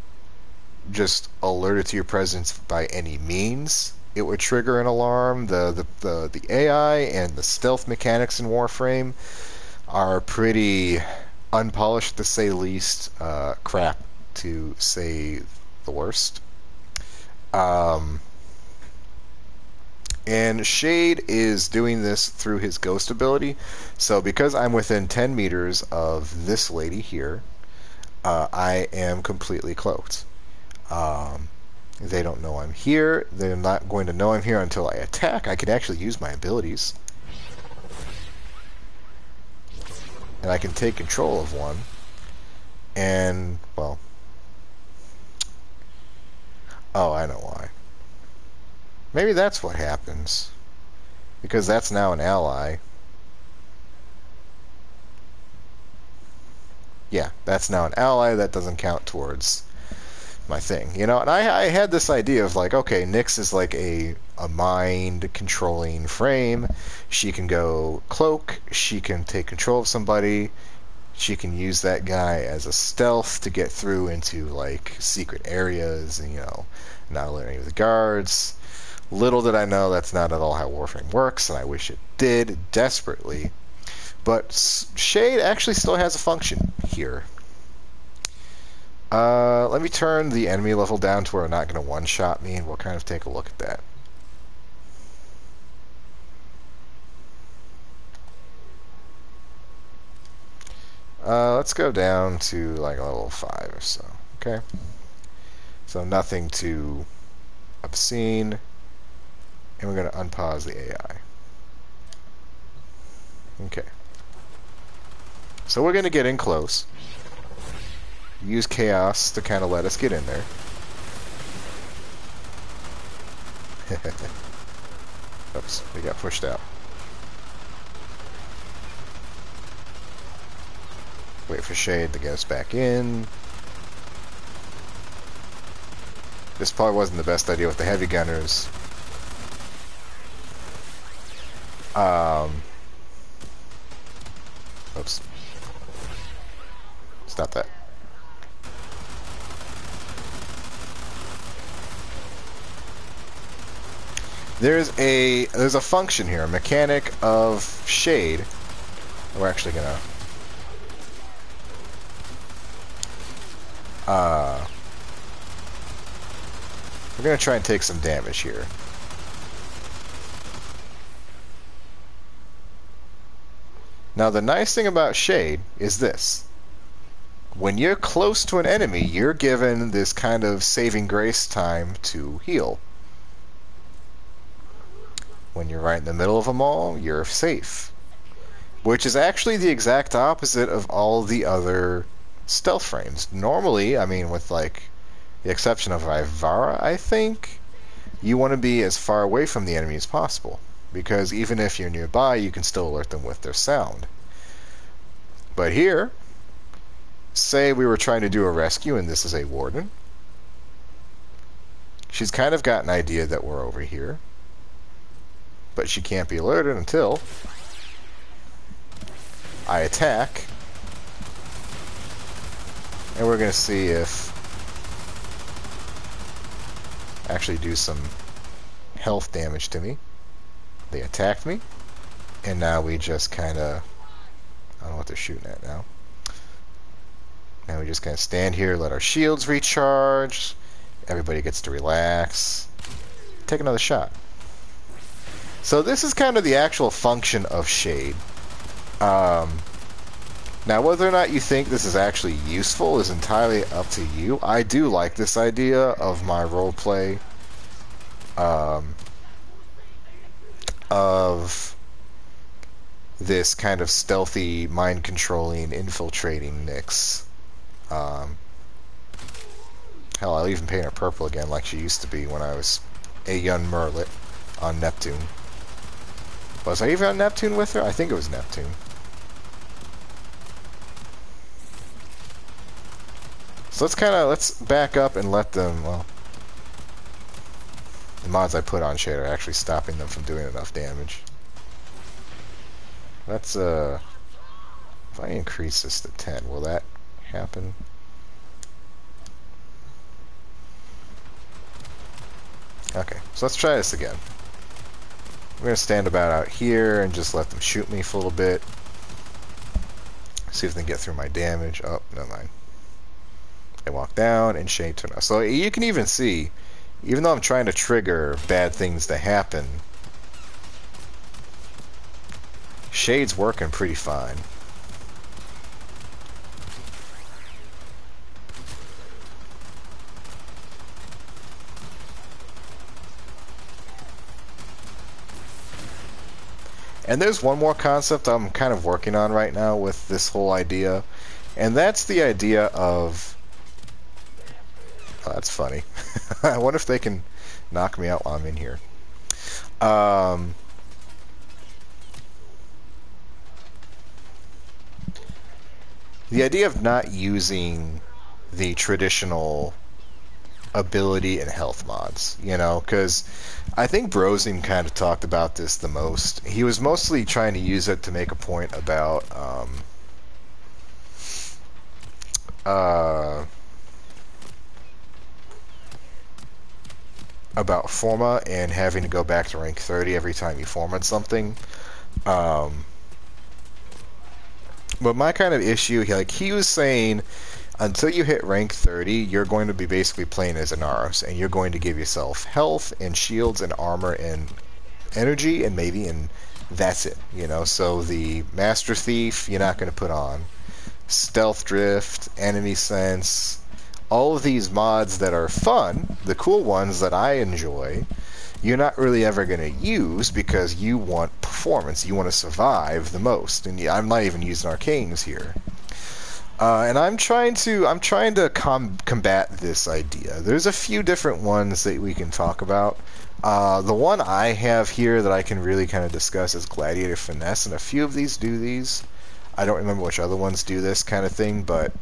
just alerted to your presence by any means, it would trigger an alarm. The AI and the stealth mechanics in Warframe are pretty unpolished, to say the least. Crap, to say the worst. And Shade is doing this through his ghost ability. So because I'm within 10 meters of this lady here, I am completely cloaked. They don't know I'm here. They're not going to know I'm here until I attack. I can actually use my abilities. And I can take control of one. And, well... oh, I know why. Maybe that's what happens. Because that's now an ally. Yeah, that's now an ally. That doesn't count towards my thing. You know, and I had this idea of like, okay, Nyx is like a mind-controlling frame. She can go cloak. She can take control of somebody. She can use that guy as a stealth to get through into like secret areas and, you know, not alert any of the guards. Little did I know that's not at all how Warframe works, and I wish it did desperately. But Shade actually still has a function here. Let me turn the enemy level down to where they're not going to one-shot me, and we'll kind of take a look at that. Let's go down to like a level 5 or so, okay? So nothing too obscene. And we're going to unpause the AI. Okay. So we're going to get in close. Use chaos to kind of let us get in there. Oops, we got pushed out. Wait for Shade to get us back in. This probably wasn't the best idea with the heavy gunners. Oops. Stop that. There's a function here, a mechanic of Shade. We're actually gonna we're gonna try and take some damage here. Now the nice thing about Shade is this. When you're close to an enemy, you're given this kind of saving grace time to heal. When you're right in the middle of them all, you're safe. Which is actually the exact opposite of all the other stealth frames. Normally, I mean, with like the exception of Ivara, I think, you want to be as far away from the enemy as possible. Because even if you're nearby, you can still alert them with their sound. But here, say we were trying to do a rescue and this is a warden. She's kind of got an idea that we're over here. But she can't be alerted until I attack. And we're going to see if actually do some health damage to me. They attacked me. And now we just kind of, I don't know what they're shooting at now. Now we just kind of stand here, let our shields recharge. Everybody gets to relax. Take another shot. So this is kind of the actual function of Shade. Now whether or not you think this is actually useful is entirely up to you. I do like this idea of my roleplay of this kind of stealthy, mind-controlling, infiltrating Nyx. Hell, I'll even paint her purple again like she used to be when I was a young Merlet on Neptune. Was I even on Neptune with her? I think it was Neptune. So let's back up and let them, well, the mods I put on Shade are actually stopping them from doing enough damage. Let's, if I increase this to 10, will that happen? Okay, so let's try this again. We're going to stand about out here and just let them shoot me for a little bit. See if they can get through my damage. Oh, never mind. They walk down and Shade turned off. So you can even see, even though I'm trying to trigger bad things to happen, Shade's working pretty fine. And there's one more concept I'm kind of working on right now with this whole idea, and that's the idea of... Oh, that's funny. I wonder if they can knock me out while I'm in here. The idea of not using the traditional ability and health mods, you know, because I think Brozim kind of talked about this the most. He was mostly trying to use it to make a point about Forma and having to go back to rank 30 every time you format something. But my kind of issue, he was saying, until you hit rank 30, you're going to be basically playing as Inaros, and you're going to give yourself health and shields and armor and energy, and that's it, you know. So the Master Thief, you're not going to put on. Stealth Drift, Enemy Sense, all of these mods that are fun, the cool ones that I enjoy, you're not really ever going to use because you want performance, you want to survive the most. And I'm not even using Arcanes here. And I'm trying to combat this idea. There's a few different ones that we can talk about. The one I have here that I can really kind of discuss is Gladiator Finesse, and a few of these do these. I don't remember which other ones do this kind of thing, but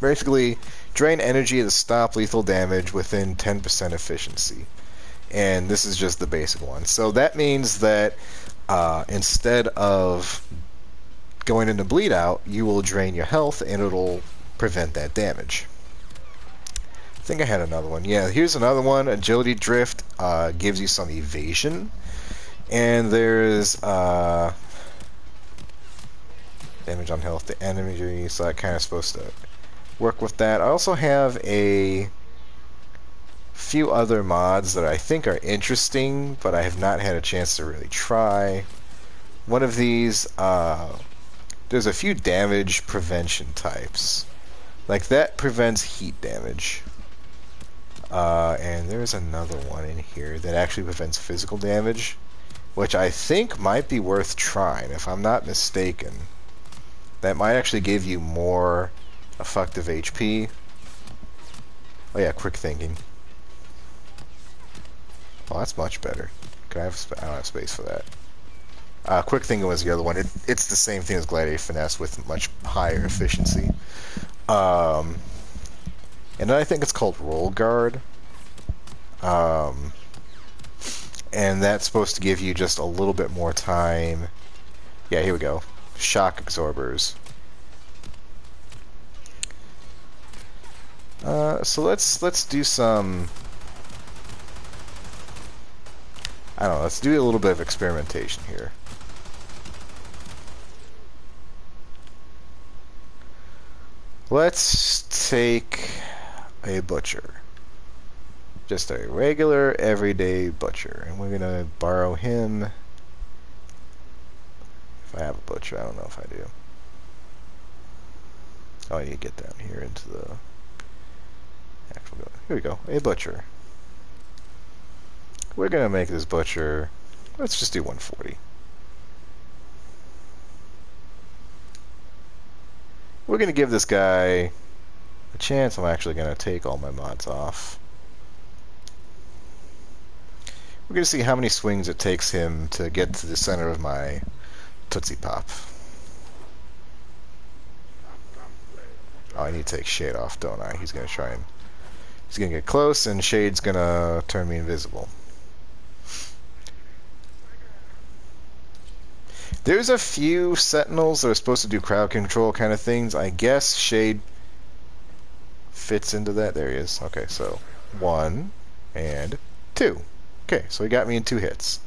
basically, drain energy to stop lethal damage within 10% efficiency. And this is just the basic one. So that means that instead of going into bleed out, you will drain your health and it'll prevent that damage. I think I had another one. Yeah, here's another one. Agility Drift gives you some evasion. And there's damage on health to enemy, so that kind of supposed to work with that. I also have a few other mods that I think are interesting, but I have not had a chance to really try. One of these, there's a few damage prevention types. Like that prevents heat damage. And there's another one in here that actually prevents physical damage, which I think might be worth trying, if I'm not mistaken. That might actually give you more effective HP. Oh yeah, quick thinking. Well, that's much better. Can I have I don't have space for that. Quick thinking was the other one. It's the same thing as Gladiator Finesse with much higher efficiency. And then I think it's called Roll Guard. And that's supposed to give you just a little bit more time. Yeah, here we go. Shock absorbers. So let's do some. I don't know. Let's do a little bit of experimentation here. Let's take a butcher. Just a regular, everyday butcher. And we're gonna borrow him. If I have a butcher, I don't know if I do. Oh, I need to get down here into the actual. Here we go. A butcher. We're gonna make this butcher. Let's just do 140. We're gonna give this guy a chance. I'm actually gonna take all my mods off. We're gonna see how many swings it takes him to get to the center of my Tootsie Pop. Oh, I need to take Shade off, don't I? He's gonna try and he's gonna get close, and Shade's gonna turn me invisible. There's a few Sentinels that are supposed to do crowd control kind of things. I guess Shade fits into that. There he is. Okay, so 1 and 2. Okay, so he got me in 2 hits.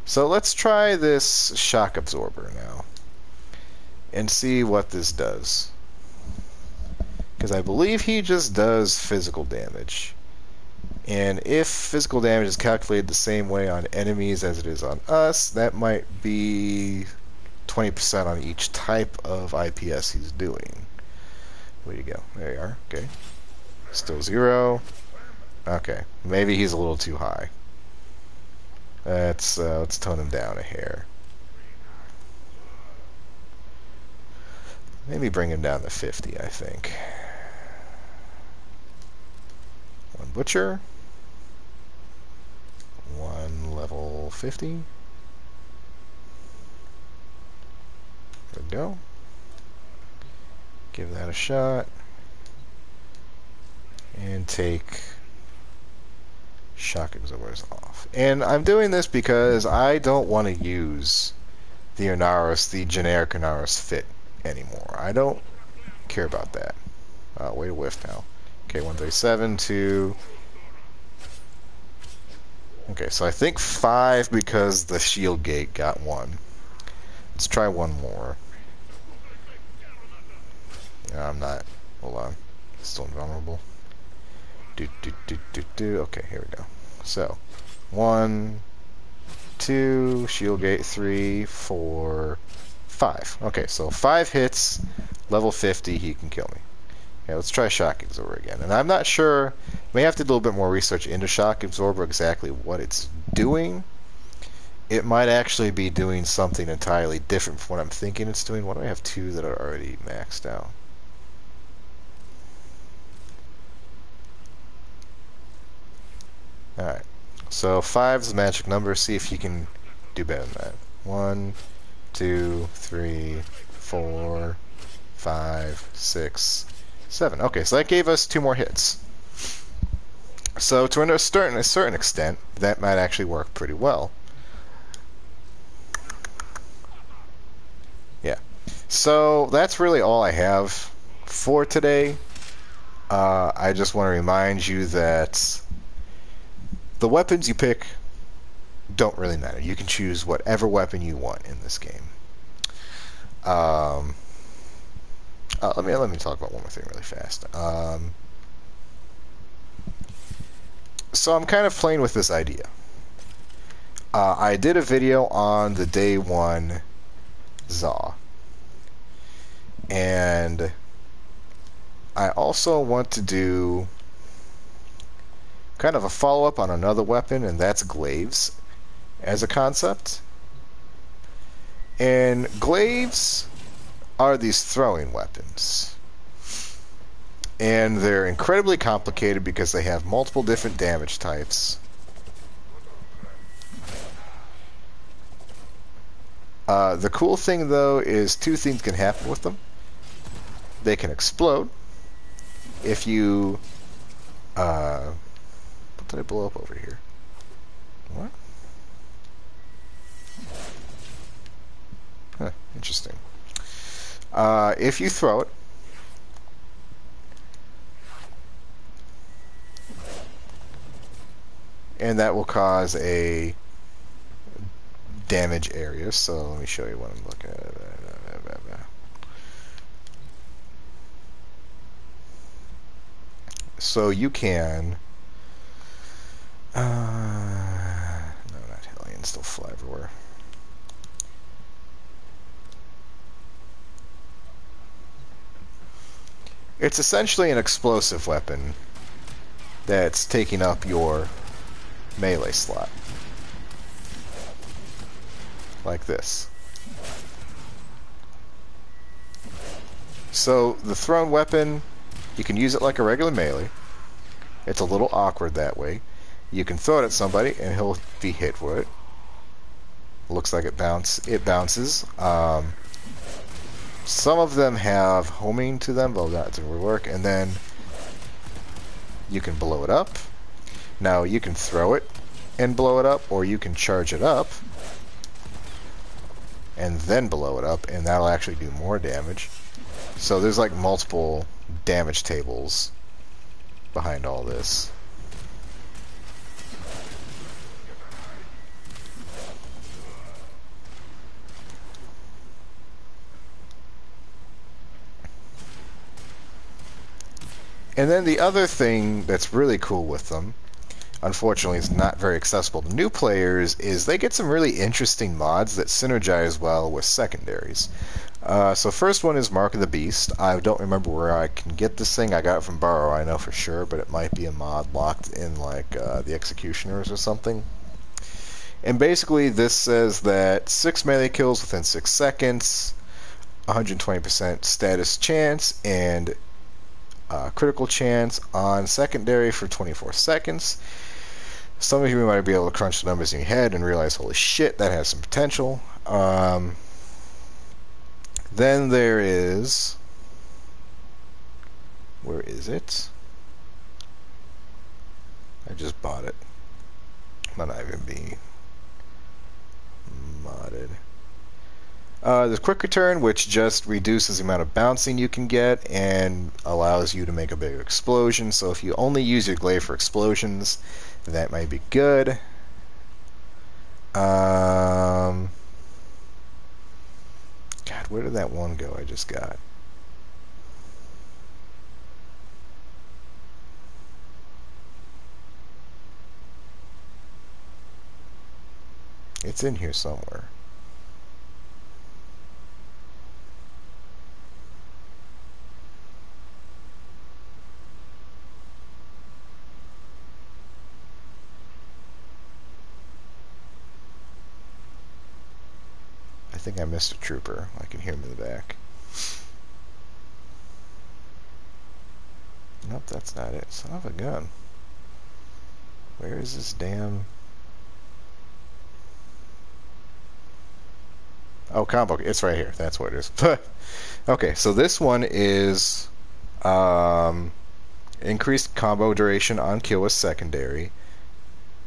So let's try this Shock Absorber now and see what this does. Because I believe he just does physical damage. And if physical damage is calculated the same way on enemies as it is on us, that might be 20% on each type of IPS he's doing. Where you go? There you are. Okay. Still 0. Okay. Maybe he's a little too high. Let's tone him down a hair. Maybe bring him down to 50, I think. 1 butcher. 1 level 50. There we go. Give that a shot. And take shock absorbers off. And I'm doing this because I don't want to use the Inaros, the generic Inaros fit anymore. I don't care about that. Way to whiff now. Okay, 137, 2. Okay, so I think 5 because the shield gate got 1. Let's try 1 more. No, I'm not. Hold on. Still invulnerable. Okay, here we go. So, 1, 2, shield gate 3, 4, 5. Okay, so 5 hits, level 50, he can kill me. Okay, let's try Shock Absorber again. And I'm not sure, may have to do a little bit more research into Shock Absorber, exactly what it's doing. It might actually be doing something entirely different from what I'm thinking it's doing. Why do I have 2 that are already maxed out? Alright, So 5 is the magic number. See if you can do better than that. 1, 2, 3, 4, 5, 6, 7. Okay, so that gave us 2 more hits. So to a certain extent, that might actually work pretty well. Yeah. So that's really all I have for today. I just want to remind you that the weapons you pick don't really matter. You can choose whatever weapon you want in this game. Let me talk about one more thing really fast. So I'm kind of playing with this idea. I did a video on the day 1 Zaw, and I also want to do kind of a follow-up on another weapon, and that's Glaives as a concept. And Glaives are these throwing weapons. And they're incredibly complicated because they have multiple different damage types. The cool thing, though, is 2 things can happen with them. They can explode. If you... what did I blow up over here? What? Huh, interesting. If you throw it, and that will cause a damage area. So let me show you what I'm looking at. So you can no, not Hellion, still fly everywhere. It's essentially an explosive weapon that's taking up your melee slot. Like this. So the thrown weapon, you can use it like a regular melee. It's a little awkward that way. You can throw it at somebody and he'll be hit for it. Looks like it bounces. Some of them have homing to them, but that doesn't really work. And then you can blow it up. Now you can throw it and blow it up, or you can charge it up and then blow it up, and that'll actually do more damage. So there's like multiple damage tables behind all this. And then the other thing that's really cool with them, unfortunately it's not very accessible to new players, is they get some really interesting mods that synergize well with secondaries. So first one is Mark of the Beast. I don't remember where I can get this thing. I got it from Burrow, I know for sure, but it might be a mod locked in like the Executioners or something. And basically this says that 6 melee kills within 6 seconds, 120% status chance, and critical chance on secondary for 24 seconds. Some of you might be able to crunch the numbers in your head and realize, holy shit, that has some potential. Then there is... where is it? I just bought it. Might not even be modded. There's Quick Return, which just reduces the amount of bouncing you can get and allows you to make a bigger explosion. So if you only use your glaive for explosions, that might be good. God, where did that one go I just got? It's in here somewhere. I think I missed a trooper. I can hear him in the back. Nope, that's not it. Son of a gun. Where is this damn... Oh, combo. It's right here. That's what it is. Okay, so this one is increased combo duration on kill with secondary,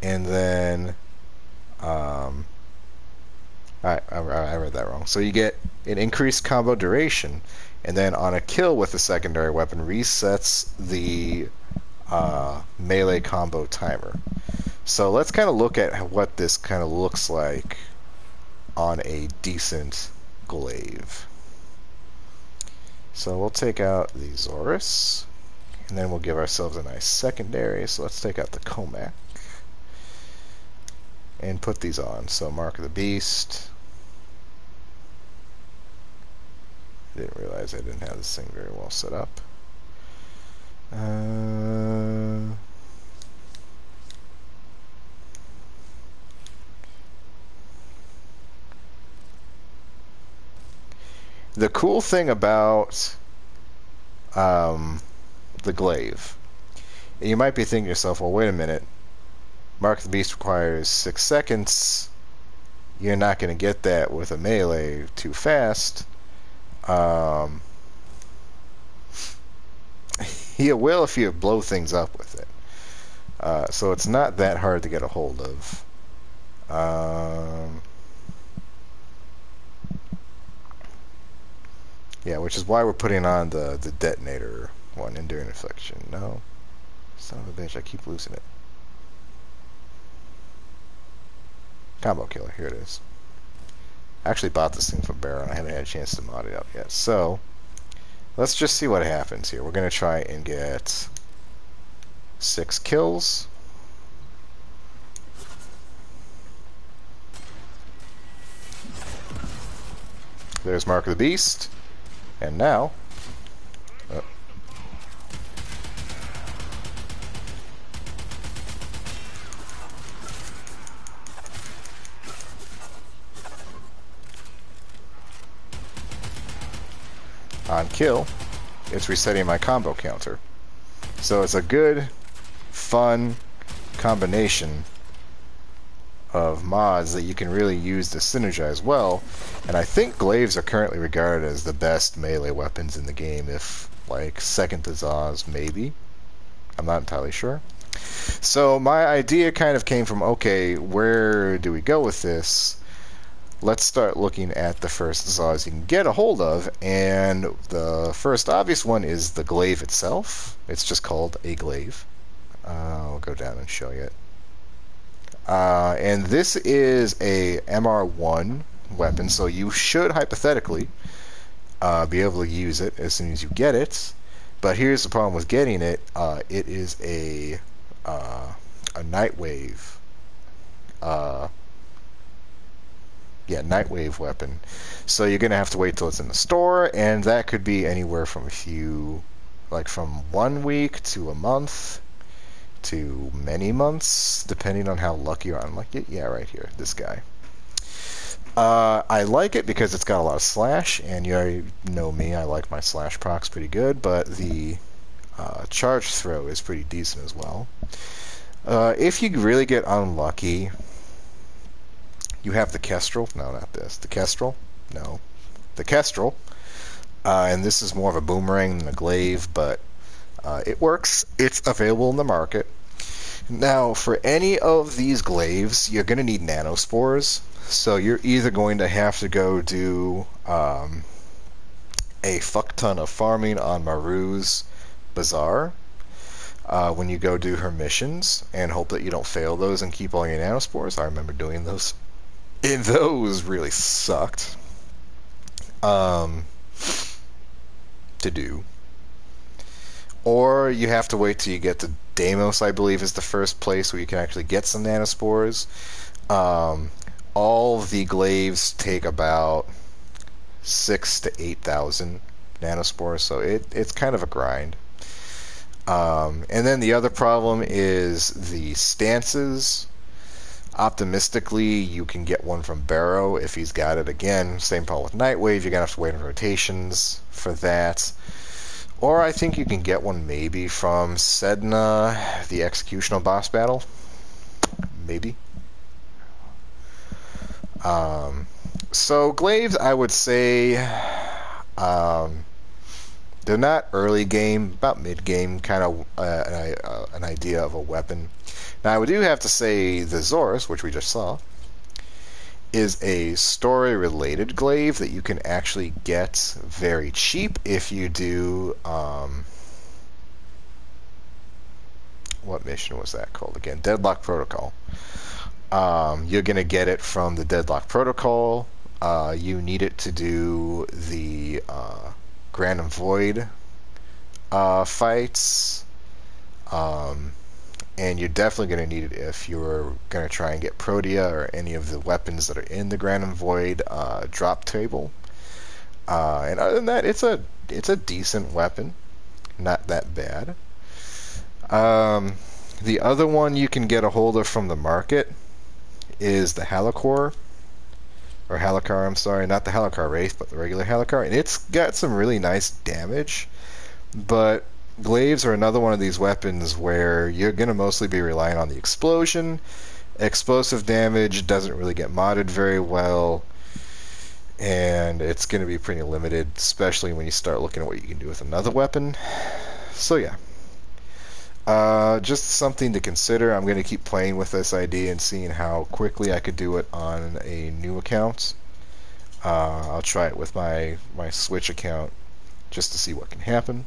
and then I read that wrong. So you get an increased combo duration, and then on a kill with a secondary weapon resets the melee combo timer. So let's kind of look at what this kind of looks like on a decent glaive. So we'll take out the Zorus, and then we'll give ourselves a nice secondary. So let's take out the Comac and put these on. So Mark of the Beast. I didn't realize I didn't have this thing very well set up. The cool thing about the glaive, and you might be thinking to yourself, well, wait a minute, Mark of the Beast requires 6 seconds. You're not going to get that with a melee too fast. You will if you blow things up with it. So it's not that hard to get a hold of. Yeah, which is why we're putting on the detonator one, Enduring Affliction. No. Son of a bitch, I keep losing it. Combo killer, here it is. I actually bought this thing from Barrow and I haven't had a chance to mod it up yet. So, let's just see what happens here. We're going to try and get 6 kills. There's Mark of the Beast. And now... on kill, it's resetting my combo counter. So it's a good, fun combination of mods that you can really use to synergize well. And I think glaives are currently regarded as the best melee weapons in the game, if like second to Zaz, maybe. I'm not entirely sure. So my idea kind of came from, okay, where do we go with this? Let's start looking at the first Zaz you can get a hold of, and the first obvious one is the glaive itself. It's just called a glaive. I'll go down and show you it. And this is a MR1 weapon, so you should hypothetically be able to use it as soon as you get it. But here's the problem with getting it. It is a Nightwave. Nightwave weapon. So you're going to have to wait till it's in the store, and that could be anywhere from from 1 week to a month to many months, depending on how lucky or unlucky. Yeah, right here, this guy. I like it because it's got a lot of slash, and you already know me, I like my slash procs pretty good, but the charge throw is pretty decent as well. If you really get unlucky, you have the Kestrel. No, not this. The Kestrel. No. The Kestrel. And this is more of a boomerang than a glaive, but it works. It's available in the market. Now, for any of these glaives, you're going to need nanospores. So you're either going to have to go do a fuck ton of farming on Maru's Bazaar when you go do her missions, and hope that you don't fail those and keep all your nanospores. I remember doing those. And those really sucked to do. Or you have to wait till you get to Deimos, I believe, is the first place where you can actually get some nanospores. All the glaives take about 6,000 to 8,000 nanospores, so it's kind of a grind. And then the other problem is the stances. Optimistically, you can get one from Barrow if he's got it. Again, same problem with Nightwave. You're going to have to wait on rotations for that. Or I think you can get one maybe from Sedna, the Executional Boss Battle. Maybe. So Glaives, I would say, um, they're not early game, about mid game, kind of an idea of a weapon. Now I do have to say the Zorus, which we just saw, is a story related glaive that you can actually get very cheap if you do what mission was that called again? Deadlock Protocol. You're gonna get it from the Deadlock Protocol. You need it to do the Grand and Void fights. And you're definitely going to need it if you're going to try and get Protea or any of the weapons that are in the Grand and Void drop table. And other than that, it's a decent weapon, not that bad. The other one you can get a hold of from the market is the Halicore, or Halicar, I'm sorry, not the Halicar Wraith, but the regular Halicar, and it's got some really nice damage, but Glaives are another one of these weapons where you're going to mostly be relying on the explosion. Explosive damage doesn't really get modded very well, and it's going to be pretty limited, especially when you start looking at what you can do with another weapon. So yeah, just something to consider. I'm going to keep playing with this idea and seeing how quickly I could do it on a new account. I'll try it with my Switch account just to see what can happen.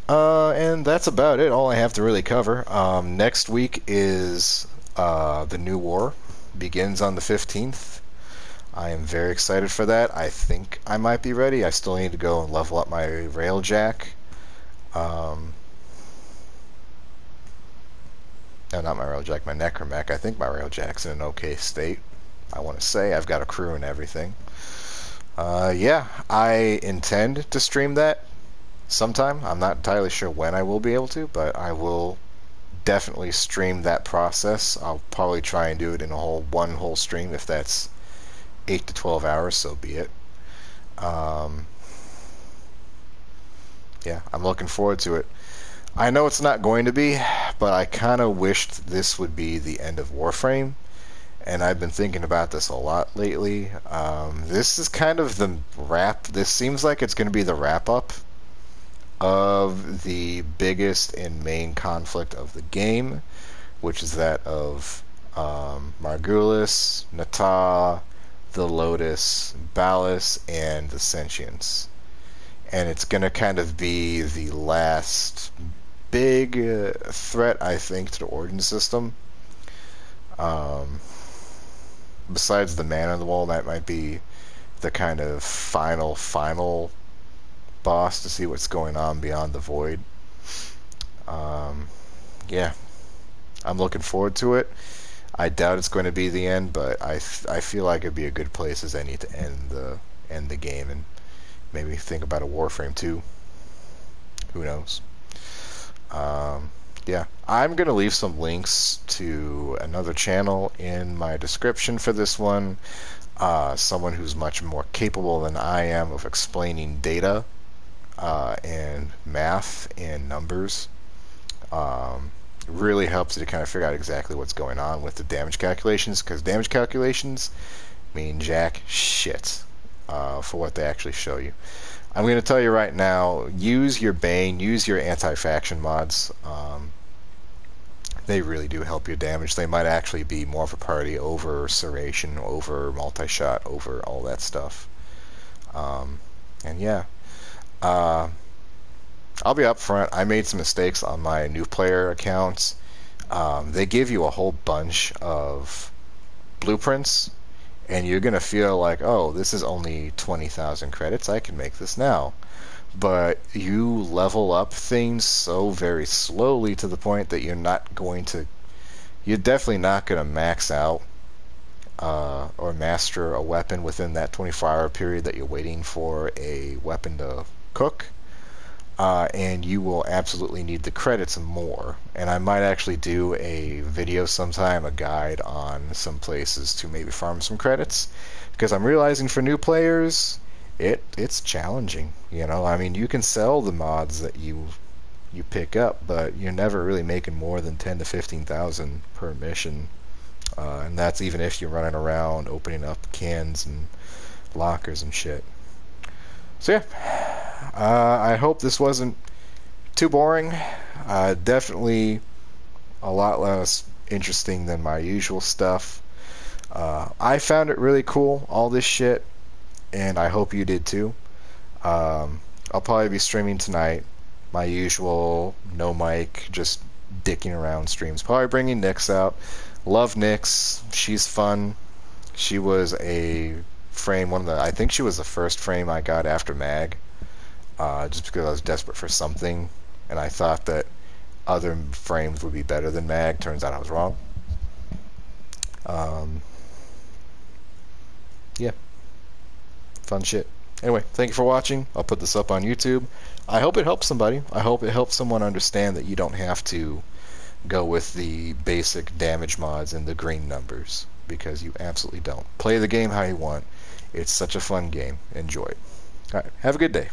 And that's about it. All I have to really cover. Next week is the new war. Begins on the 15th. I am very excited for that. I think I might be ready. I still need to go and level up my Railjack. No, not my Railjack, my Necromech. I think my Railjack's in an okay state. I want to say I've got a crew and everything. Yeah, I intend to stream that sometime. I'm not entirely sure when I will be able to, but I will definitely stream that process. I'll probably try and do it in one whole stream. If that's 8 to 12 hours, so be it. Yeah, I'm looking forward to it. I know it's not going to be, but I kind of wished this would be the end of Warframe, and I've been thinking about this a lot lately. This is kind of the wrap. This seems like it's going to be the wrap-up of the biggest and main conflict of the game, which is that of Margulis, Natah, the Lotus, Ballas, and the Sentients. And it's going to kind of be the last big threat, I think, to the Origin system. Besides the Man on the Wall, that might be the kind of final boss to see what's going on beyond the Void. Yeah, I'm looking forward to it. I doubt it's going to be the end, but I feel like it'd be a good place as any to end the game and maybe think about a Warframe 2. Who knows? Yeah, I'm going to leave some links to another channel in my description for this one. Someone who's much more capable than I am of explaining data and math and numbers. Really helps you to kind of figure out exactly what's going on with the damage calculations, because damage calculations mean jack shit for what they actually show you. I'm going to tell you right now, use your Bane, use your anti-faction mods. They really do help your damage. They might actually be more of a party over Serration, over multi-shot, over all that stuff. And yeah, I'll be upfront. I made some mistakes on my new player accounts. They give you a whole bunch of blueprints, and you're going to feel like, oh, this is only 20,000 credits. I can make this now. But you level up things so very slowly to the point that you're definitely not going to max out or master a weapon within that 24-hour period that you're waiting for a weapon to cook. And you will absolutely need the credits more. And I might actually do a video sometime, a guide on some places to maybe farm some credits, because I'm realizing for new players, it's challenging. You know, I mean, you can sell the mods that you pick up, but you're never really making more than 10 to 15,000 per mission And that's even if you're running around opening up cans and lockers and shit. So yeah, I hope this wasn't too boring. Definitely a lot less interesting than my usual stuff. I found it really cool, all this shit, and I hope you did too. I'll probably be streaming tonight. My usual no mic, just dicking around streams. Probably bringing Nyx out. Love Nyx. She's fun. She was a frame, I think she was the first frame I got after Mag, just because I was desperate for something, and I thought that other frames would be better than Mag. Turns out I was wrong. Yeah, fun shit. Anyway, thank you for watching. I'll put this up on YouTube. I hope it helps somebody. I hope it helps someone understand that you don't have to go with the basic damage mods and the green numbers, because you absolutely don't. Play the game how you want. It's such a fun game. Enjoy it. Alright, have a good day.